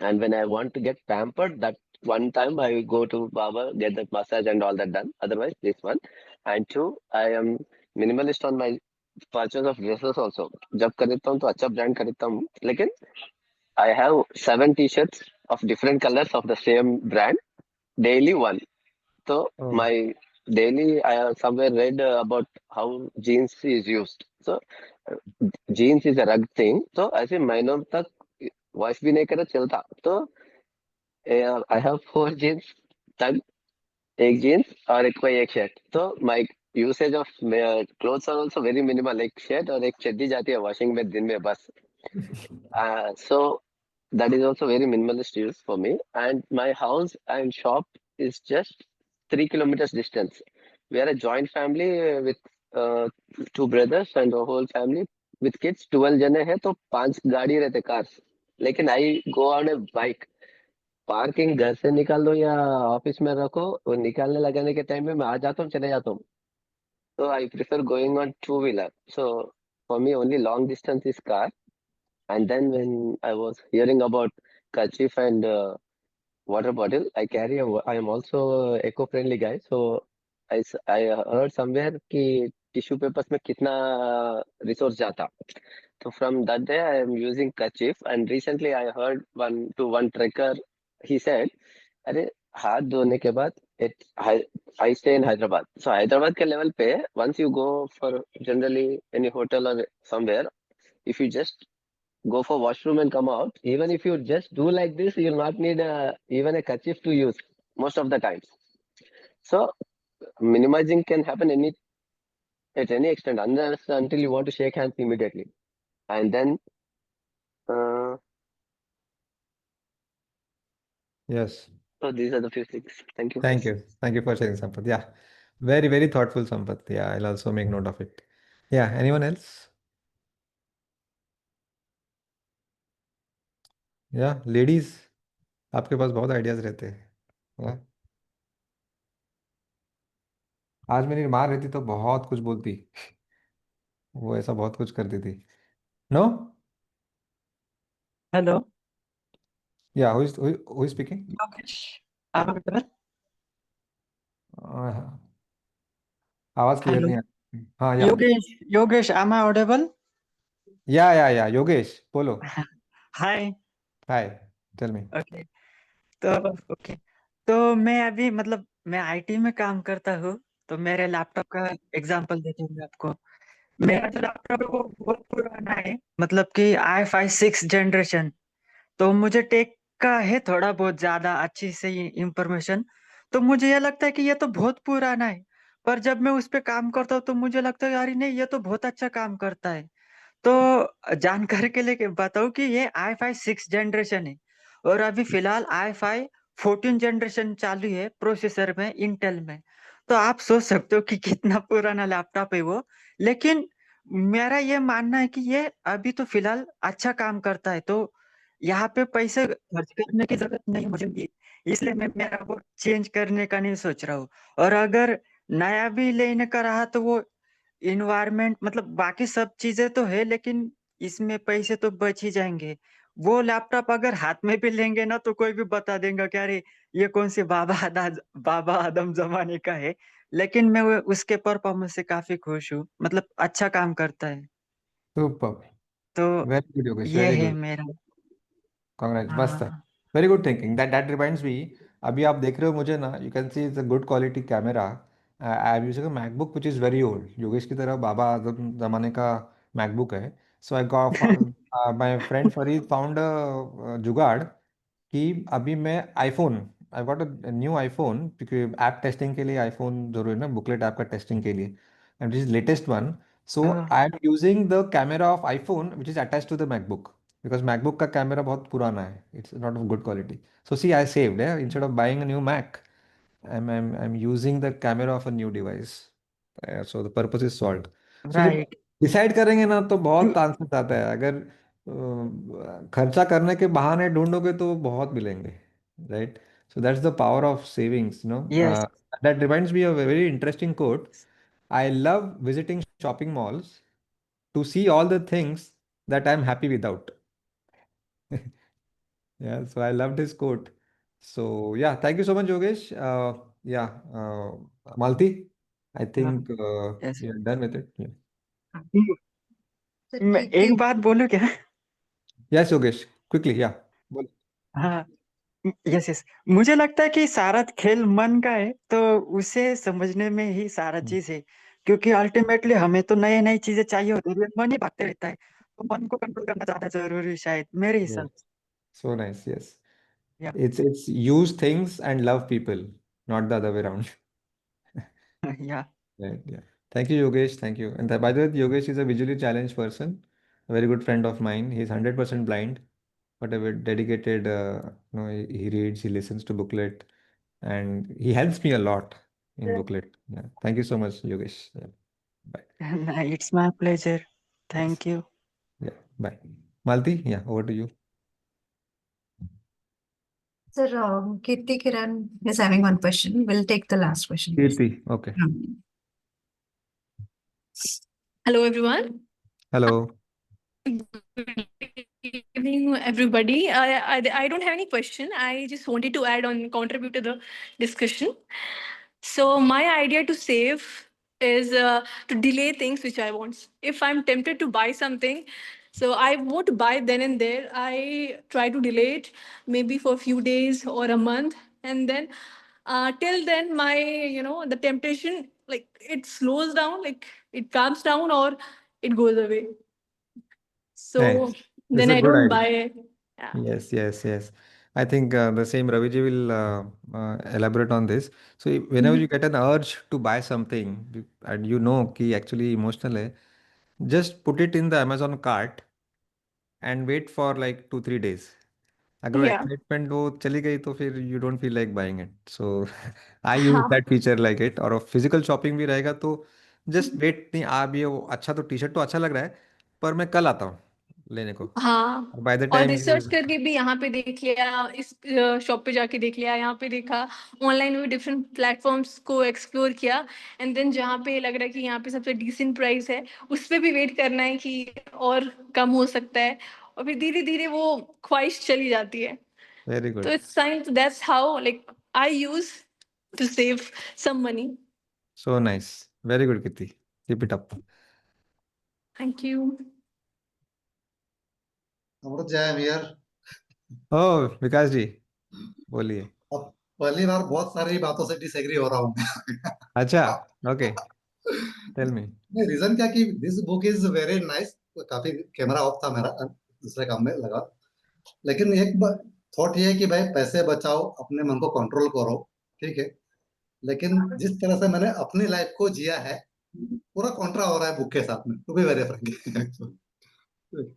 [SPEAKER 4] And when I want to get pampered, that one time I go to barber, get the massage and all that done. Otherwise, this one. And two, I am minimalist on my purchase of dresses also. जब खरीदता हूँ तो अच्छा brand खरीदता हूँ, लेकिन I have 7 t-shirts of different colors of the same brand, daily one. So my daily, I have somewhere read about how jeans is used. So uh, jeans is a rug thing. So ऐसे महीनों तक wash भी नहीं करा चलता. तो I have 4 jeans, तग एक jeans और एक कोई एक shirt. तो my usage of clothes are also very minimal. एक shirt और एक चड्डी जाती है washing में दिन में बस. So that is also very minimalist use for me. And my house and shop is just 3 kilometers distance. We are a joint family with 2 brothers and a whole family with kids. 12 जने हैं तो 5 गाड़ी रहते cars. लेकिन I go on a bike. Parking घर से निकाल दो या ऑफिस में रखो, वो निकालने लगाने के टाइम में मैं आ जाता हूँ चले जाता हूँ. So I prefer going on two-wheeler. So for me only long distance is car. And then when I was hearing about kerchief and water bottle, I am also a eco-friendly guy. So I heard somewhere कि tissue papers में कितना resource जाता. So from that day I am using kerchief. And recently I heard one trekker, he said, अरे हाथ धोने के बाद I stay in Hyderabad. So Hyderabad के level पे once you go for generally any hotel or somewhere, if you just go for washroom and come out, even if you just do like this, you'll not need even a kerchief to use most of the times. So minimizing can happen at any extent unless until you want to shake hands immediately. And then
[SPEAKER 1] Yes.
[SPEAKER 4] So these are the few things. Thank you.
[SPEAKER 1] Thank you. Thank you for sharing, Sampath. Yeah. Very, very thoughtful, Sampath. Yeah, I'll also make note of it. Yeah. Anyone else? या ladies, आपके पास बहुत ideas रहते हैं। हाँ? आज मेरी माँ रहती तो बहुत कुछ बोलती। वो ऐसा बहुत कुछ करती थी। नो।
[SPEAKER 5] Hello,
[SPEAKER 1] या who is speaking?
[SPEAKER 5] Yogesh. Am I audible?
[SPEAKER 1] आवाज क्लियर
[SPEAKER 5] Hello,
[SPEAKER 1] नहीं आ रही। हाँ या
[SPEAKER 5] Yogesh, am I audible?
[SPEAKER 1] या योगेश बोलो।
[SPEAKER 5] Hi.
[SPEAKER 1] Hi. Tell me.
[SPEAKER 5] Okay. तो ओके तो मैं अभी मतलब मैं आईटी में काम करता हूँ। तो मेरे लैपटॉप का एग्जांपल देता हूँ मैं आपको। मेरा जो लैपटॉप है वो बहुत पुराना है, मतलब कि i5 6 जनरेशन। तो मुझे टेक का है थोड़ा बहुत ज्यादा अच्छी से इंफॉर्मेशन। तो मुझे ये लगता है कि ये तो बहुत पुराना है, पर जब मैं उस पे काम करता हूँ तो मुझे लगता है अरे नहीं, ये तो बहुत अच्छा काम करता है। तो जानकारी के लिए बताऊं कि ये i5 6 जनरेशन है और अभी फिलहाल i5 14 जनरेशन चालू है प्रोसेसर में इंटेल में। तो आप सोच सकते हो कि कितना पुराना लैपटॉप है वो। लेकिन मेरा ये मानना है कि ये अभी तो फिलहाल अच्छा काम करता है, तो यहाँ पे पैसे खर्च करने की जरूरत नहीं मुझे भी। इसलिए मैं मेरा वो चेंज करने का नहीं सोच रहा हूँ। और अगर नया भी लेने का रहा तो वो इन्वायरमेंट मतलब बाकी सब चीजें तो है, लेकिन इसमें पैसे तो बच ही जाएंगे। वो लैपटॉप अगर हाथ में भी लेंगे ना तो कोई भी बता देगा कि अरे ये कौन से बाबा आदम जमाने का है। लेकिन मैं उसके परफॉर्मेंस से काफी खुश हूँ, मतलब अच्छा काम करता है।
[SPEAKER 1] सुपर।
[SPEAKER 5] तो
[SPEAKER 1] वेरी गुड योगेश,
[SPEAKER 5] ये
[SPEAKER 1] वेरी
[SPEAKER 5] है
[SPEAKER 1] गुड।
[SPEAKER 5] मेरा।
[SPEAKER 1] कांग्रेस, मस्त है।
[SPEAKER 5] हाँ।
[SPEAKER 1] Very good thinking. That reminds me, अभी आप देख रहे हो मुझे ना, you can see it's a good quality camera. I am using a MacBook which is very old. Yogesh की तरह बाबा आजम जमाने का मैकबुक है। So I got my friend Farid found jugaad कि अभी मैं iPhone, I got a new iPhone, क्योंकि ऐप टेस्टिंग के लिए आईफोन जरूरी है ना, बुकलेट ऐप का टेस्टिंग के लिए, and this is latest one. So
[SPEAKER 5] हाँ,
[SPEAKER 1] I am using the camera of iPhone which is attach to the MacBook, because MacBook का कैमरा बहुत पुराना है, it's not of good quality. So see I saved है, instead of buying a new Mac, I'm using the camera of a new device. So the purpose is solved. So जब
[SPEAKER 5] right.
[SPEAKER 1] Decide करेंगे ना तो बहुत answer आता है। अगर खर्चा करने के बहाने ढूंढोगे तो बहुत मिलेंगे, right? So that's the power of savings, no.
[SPEAKER 5] Yes.
[SPEAKER 1] That reminds me of a very interesting quote. I love visiting shopping malls to see all the things that I'm happy without. Yeah, so I loved his quote. So yeah, thank you so much, Yogesh. Yeah, Malti, I
[SPEAKER 5] हाँ,
[SPEAKER 1] think
[SPEAKER 5] yes.
[SPEAKER 1] you're done with it. Yeah.
[SPEAKER 5] मैं एक बात बोलूं क्या?
[SPEAKER 1] Yes, Yogesh, quickly, yeah. बोल।
[SPEAKER 5] हाँ। Yes yes. मुझे लगता है कि सारा खेल मन का है, तो उसे समझने में ही सारा
[SPEAKER 1] Hmm.
[SPEAKER 5] चीज है। क्योंकि अल्टीमेटली हमें तो नई नई चीजें चाहिए होती है, मन ही भागते रहता है, तो मन को कंट्रोल करना ज्यादा जरूरी है शायद मेरे
[SPEAKER 1] Yes,
[SPEAKER 5] हिसाब
[SPEAKER 1] so nice. Yes,
[SPEAKER 5] से। या
[SPEAKER 1] it's use things and love people, not the other way around.
[SPEAKER 5] या
[SPEAKER 1] Right, yeah. Thank you, Yogesh. Thank you. And by the way, Yogesh is a visually challenged person, a very good friend of mine. He's 100% blind, but a very dedicated, he reads, he listens to booklet, and he helps me a lot in booklet. Yeah. Thank you so much, Yogesh. Yeah. Bye.
[SPEAKER 5] It's my pleasure.
[SPEAKER 1] Yes.
[SPEAKER 5] Thank you.
[SPEAKER 1] Yeah. Bye. Malti, yeah, over to you.
[SPEAKER 6] Sir, Kirti Kiran is having one question. We'll take the last question.
[SPEAKER 1] Kirti, okay.
[SPEAKER 7] Hello, everyone.
[SPEAKER 1] Hello.
[SPEAKER 7] Good evening, everybody. I don't have any question. I just wanted to add on, contribute to the discussion. So my idea to save is to delay things which I want. If I'm tempted to buy something, so I won't buy then and there. I try to delay it maybe for a few days or a month, and then till then my the temptation like it slows down, like it calms down or it goes away. So
[SPEAKER 1] Nice. This is
[SPEAKER 7] then
[SPEAKER 1] a
[SPEAKER 7] I
[SPEAKER 1] good
[SPEAKER 7] don't
[SPEAKER 1] idea.
[SPEAKER 7] buy it. Yeah.
[SPEAKER 1] Yes, yes, yes. I think the same Raviji will elaborate on this. So whenever
[SPEAKER 7] Mhm.
[SPEAKER 1] you get an urge to buy something and you know कि actually emotional है, just put it in the Amazon cart and wait for like 2 3 days. अगर वो
[SPEAKER 7] Yeah.
[SPEAKER 1] Excitement वो चली गई तो फिर you don't feel like buying it, so I use
[SPEAKER 7] हाँ
[SPEAKER 1] दैट फीचर लाइक इट। और फिजिकल शॉपिंग भी रहेगा तो जस्ट वेट, नहीं आप ये वो अच्छा, तो टी शर्ट तो अच्छा लग रहा है पर मैं कल आता हूँ लेने को,
[SPEAKER 7] हाँ,
[SPEAKER 1] और बाय द
[SPEAKER 7] और
[SPEAKER 1] टाइम यू।
[SPEAKER 7] रिसर्च करके भी यहाँ पे देख लिया, इस शॉप पे जाके देख लिया, यहाँ पे देखा, ऑनलाइन भी डिफरेंट प्लेटफॉर्म्स को एक्सप्लोर किया, एंड देन जहाँ पे लग रहा है कि यहाँ पे सबसे डिसेंट प्राइस है, उस पे भी वेट करना है कि और कम हो सकता है, और फिर धीरे धीरे वो ख्वाहिश चली जाती है।
[SPEAKER 1] वेरी
[SPEAKER 7] तो
[SPEAKER 1] good,
[SPEAKER 7] it's time, that's how like I use to save some money.
[SPEAKER 1] So nice, very good Kirti, keep it up.
[SPEAKER 7] Thank you.
[SPEAKER 8] Amrit Jay here.
[SPEAKER 1] ओ विकास जी, बोलिए।
[SPEAKER 8] अब पहली बार बहुत सारी बातों से डिसएग्री हो रहा हूँ।
[SPEAKER 1] अच्छा, ओके, टेल मी।
[SPEAKER 8] नहीं, रीजन क्या कि this book is very nice. काफी कैमरा ऑफ था मेरा, दूसरे काम में लगा। लेकिन एक थॉट ये है कि भाई पैसे बचाओ, अपने मन को कंट्रोल करो, ठीक है। लेकिन जिस तरह से मैंने अपनी लाइफ को जिया है, पूरा कॉन्ट्रा हो रहा है बुक के साथ में, to be very frank.
[SPEAKER 1] Go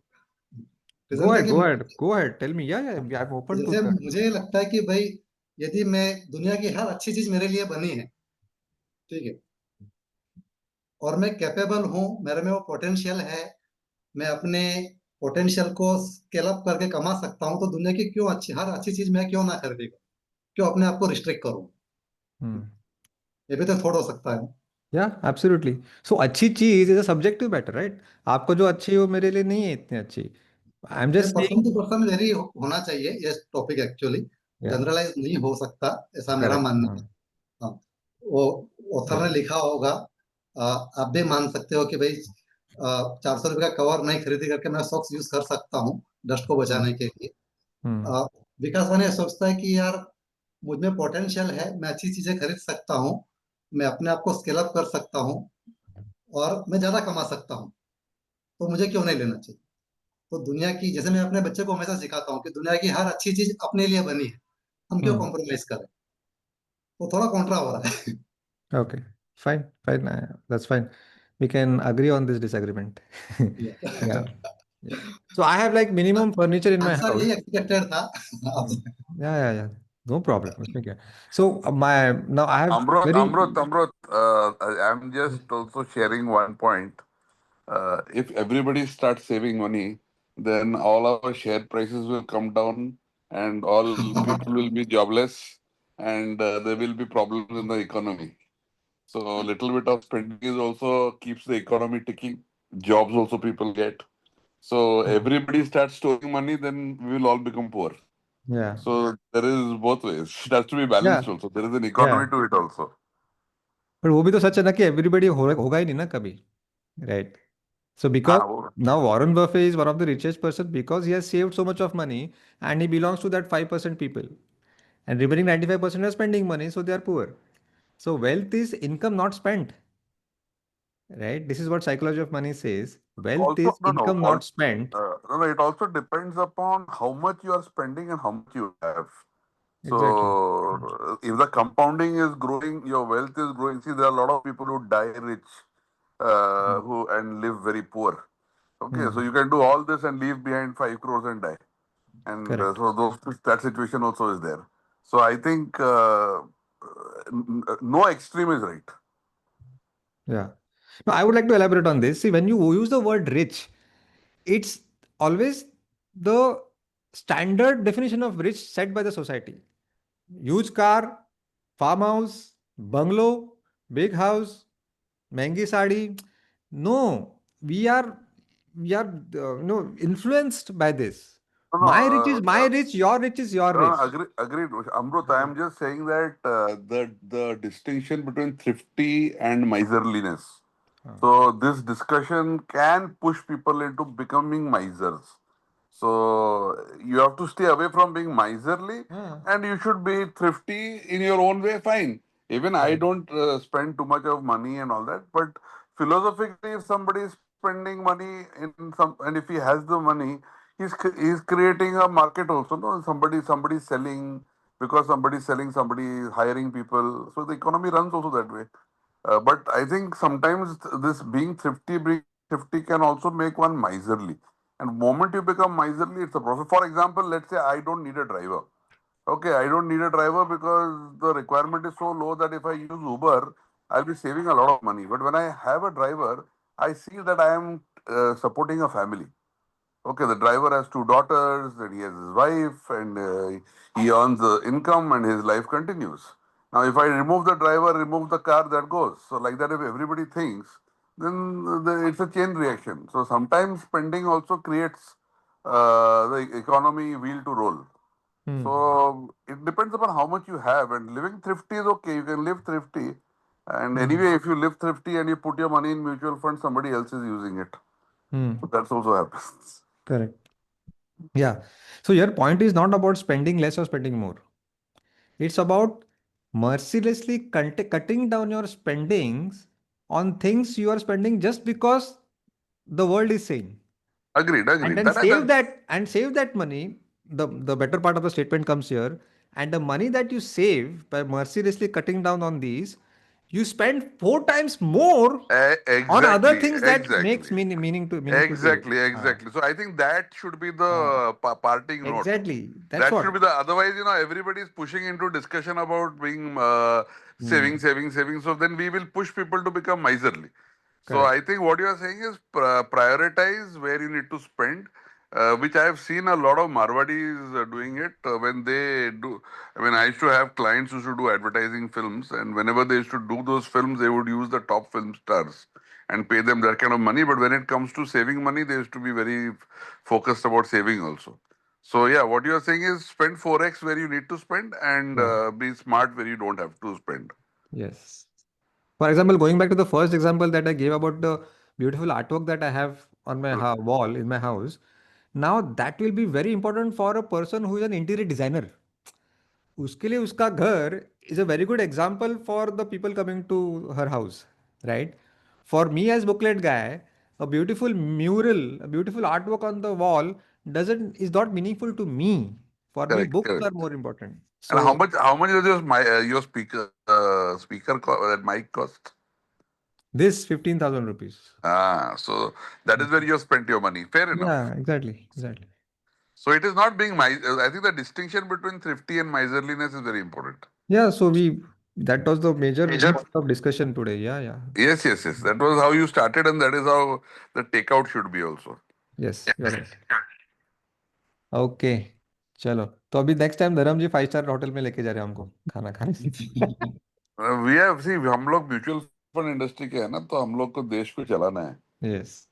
[SPEAKER 8] reason क्या
[SPEAKER 1] अहेड,
[SPEAKER 8] कि
[SPEAKER 1] go ahead, go ahead, tell me, yeah I am open to
[SPEAKER 8] जैसे
[SPEAKER 1] दैट।
[SPEAKER 8] मुझे लगता है कि भाई यदि मैं, दुनिया की हर अच्छी चीज मेरे लिए बनी है, ठीक है, और मैं कैपेबल हूँ, मेरे में वो पोटेंशियल है, मैं अपने पोटेंशियल को स्केल अप करके कमा सकता हूँ, तो दुनिया की क्यों अच्छी, हर अच्छी चीज मैं क्यों ना खरीदेगा, क्यों अपने आप को रिस्ट्रिक्ट करूँ। ये भी तो थोड़ा हो सकता है।
[SPEAKER 1] या एब्सोल्युटली। सो अच्छी चीज is a subjective matter, right? आपको जो अच्छी है वो मेरे लिए नहीं है इतनी अच्छी। आई एम
[SPEAKER 8] ये
[SPEAKER 1] just
[SPEAKER 8] person
[SPEAKER 1] saying.
[SPEAKER 8] To person very होना चाहिए ये टॉपिक, एक्चुअली
[SPEAKER 1] या
[SPEAKER 8] जनरलाइज नहीं हो सकता, ऐसा मेरा
[SPEAKER 1] करेक्ट,
[SPEAKER 8] मानना
[SPEAKER 1] हाँ,
[SPEAKER 8] है। हाँ, वो ऑथर ने
[SPEAKER 1] करेक्ट,
[SPEAKER 8] लिखा होगा, आप भी मान सकते हो कि भाई 400 रुपये का कवर नहीं खरीदी करके मैं सॉक्स यूज कर सकता हूँ डस्ट को बचाने के लिए।
[SPEAKER 1] हम्म,
[SPEAKER 8] अ, विकास वाने सोचता है कि यार मुझ में पोटेंशियल है, मैं अच्छी चीजें खरीद सकता हूँ, मैं अपने आप को स्केल अप कर सकता हूँ, और मैं ज्यादा कमा सकता हूँ, तो मुझे क्यों नहीं लेना चाहिए। तो दुनिया की, जैसे मैं अपने बच्चे को हमेशा सिखाता हूँ कि दुनिया की हर अच्छी चीज अपने लिए बनी है, हम क्यों
[SPEAKER 1] हम्म,
[SPEAKER 8] कॉम्प्रोमाइज करें। तो थोड़ा कॉन्ट्रा हो रहा है।
[SPEAKER 1] Okay, fine, fine, that's fine, we can agree on this disagreement. Yeah, yeah. So I have like minimum furniture in my
[SPEAKER 8] answer
[SPEAKER 1] house.
[SPEAKER 8] यही एक्सपेक्टेड था
[SPEAKER 1] Hmm.
[SPEAKER 8] आपसे।
[SPEAKER 1] Yeah, yeah, yeah. No problem. उसमें क्या? So my now I have
[SPEAKER 9] Amrut,
[SPEAKER 1] very.
[SPEAKER 9] Amrut, Amrut, I'm just also sharing one point. If everybody starts saving money, then all our share prices will come down and all people will be jobless and there will be problems in the economy. So a little bit of spending is also keeps the economy ticking. Jobs also people get. So everybody starts storing money, then we will all become poor.
[SPEAKER 1] Yeah,
[SPEAKER 9] So there is both ways. It has to be
[SPEAKER 1] yeah,
[SPEAKER 9] balanced also. There is an
[SPEAKER 1] yeah.
[SPEAKER 9] economy to it also.
[SPEAKER 1] पर वो भी तो सच है ना कि everybody होगा ही नहीं ना कभी, राइट? So because
[SPEAKER 9] हाँ वो
[SPEAKER 1] now Warren Buffett is one of the richest person because he has saved so much of money and he belongs to that 5% people, and remaining 95% are spending money, so they are poor. So wealth is income not spent, right? This is what psychology of money says. Wealth
[SPEAKER 9] also
[SPEAKER 1] is
[SPEAKER 9] no no
[SPEAKER 1] income
[SPEAKER 9] all
[SPEAKER 1] not spent.
[SPEAKER 9] no, no, it also depends upon how much you are spending and how much you have. So
[SPEAKER 1] Exactly.
[SPEAKER 9] if the compounding is growing, your wealth is growing. See, there are a lot of people who die rich, who and live very poor. Okay, so
[SPEAKER 1] Hmm.
[SPEAKER 9] you can do all this and leave behind 5 crores and die, and
[SPEAKER 1] Correct.
[SPEAKER 9] so that situation also is there. So I think no extreme is right.
[SPEAKER 1] Yeah. Now I would like to elaborate on this. See, when you use the word rich, it's always the standard definition of rich set by the society. Huge car, farm house, bungalow, big house, महंगी sari. No, we are influenced by this.
[SPEAKER 9] No, no,
[SPEAKER 1] My rich is my rich, your rich is your
[SPEAKER 9] no, no,
[SPEAKER 1] rich.
[SPEAKER 9] agreed. Amrut, I am just saying that the distinction between thrifty and miserliness.
[SPEAKER 1] हाँ,
[SPEAKER 9] So this discussion can push people into becoming misers. So you have to stay away from being miserly,
[SPEAKER 1] हाँ,
[SPEAKER 9] and you should be thrifty in your own way. Fine. Even I
[SPEAKER 1] correct.
[SPEAKER 9] don't spend too much of money and all that. But philosophically, if somebody is spending money in some, and if he has the money, he's creating a market also. No, somebody is selling because somebody is selling, somebody is hiring people. So the economy runs also that way. But I think sometimes this being thrifty can also make one miserly. And moment you become miserly, it's a process. For example, let's say I don't need a driver. Okay, I don't need a driver because the requirement is so low that if I use Uber, I'll be saving a lot of money. But when I have a driver, I see that I am supporting a family. Okay, the driver has 2 daughters, and he has his wife, and he earns income, and his life continues. Now, if I remove the driver, remove the car, that goes. So, like that, if everybody thinks, then it's a chain reaction. So, sometimes spending also creates the economy wheel to roll. So, it depends upon how much you have, and living thrifty is okay. You can live thrifty. And anyway, if you live thrifty and you put your money in mutual fund, somebody else is using it. So that's also happens.
[SPEAKER 1] Correct. Yeah. So your point is not about spending less or spending more. It's about mercilessly cutting down your spendings on things you are spending just because the world is saying.
[SPEAKER 9] Agreed,
[SPEAKER 1] And
[SPEAKER 9] agreed.
[SPEAKER 1] then save that money. The better part of the statement comes here. And the money that you save by mercilessly cutting down on these, you spend 4 times more on other
[SPEAKER 9] Exactly,
[SPEAKER 1] things that makes
[SPEAKER 9] exactly,
[SPEAKER 1] meaningful to you.
[SPEAKER 9] exactly. So I think that should be the parting note.
[SPEAKER 1] Exactly. That's
[SPEAKER 9] That should be
[SPEAKER 1] what.
[SPEAKER 9] the, otherwise, everybody is pushing into discussion about being saving,
[SPEAKER 1] Hmm.
[SPEAKER 9] saving, saving. So then we will push people to become miserly. So
[SPEAKER 1] Correct.
[SPEAKER 9] I think what you are saying is prioritize where you need to spend, which I have seen a lot of Marwadis doing it when they do. I mean, I used to have clients who used to do advertising films, and whenever they used to do those films, they would use the top film stars and pay them that kind of money. But when it comes to saving money, they used to be very focused about saving also. So yeah, what you are saying is spend 4x where you need to spend and
[SPEAKER 1] Yeah.
[SPEAKER 9] be smart where you don't have to spend.
[SPEAKER 1] Yes. For example, going back to the first example that I gave about the beautiful artwork that I have on my
[SPEAKER 9] Correct.
[SPEAKER 1] wall in my house, now that will be very important for a person who is an interior designer. उसके लिए उसका घर is a very good example for the people coming to her house, right? For me as booklet guy, a beautiful mural, a beautiful artwork on the wall doesn't is not meaningful to me. For me,
[SPEAKER 9] Correct.
[SPEAKER 1] books are
[SPEAKER 9] Correct.
[SPEAKER 1] more important.
[SPEAKER 9] And
[SPEAKER 1] So
[SPEAKER 9] how much does your speaker that mic cost?
[SPEAKER 1] this 15,000 rupees.
[SPEAKER 9] So that is where you have spent your money. Fair
[SPEAKER 1] Yeah,
[SPEAKER 9] enough.
[SPEAKER 1] exactly, exactly.
[SPEAKER 9] So it is not being I think the distinction between thrifty and miserliness is very important.
[SPEAKER 1] Yeah, so that was the major point of discussion today. Yeah, yeah.
[SPEAKER 9] Yes, yes, yes. That was how you started, and that is how the takeout should be also.
[SPEAKER 1] Yes, you're right. Okay, चलो तो अभी next time धर्म जी 5 star hotel में लेके जा रहे हैं हमको खाना खाने।
[SPEAKER 9] वी हैव सी हम लोग म्यूचुअल फंड इंडस्ट्री के हैं ना, तो हम लोग को देश को चलाना है।
[SPEAKER 1] यस।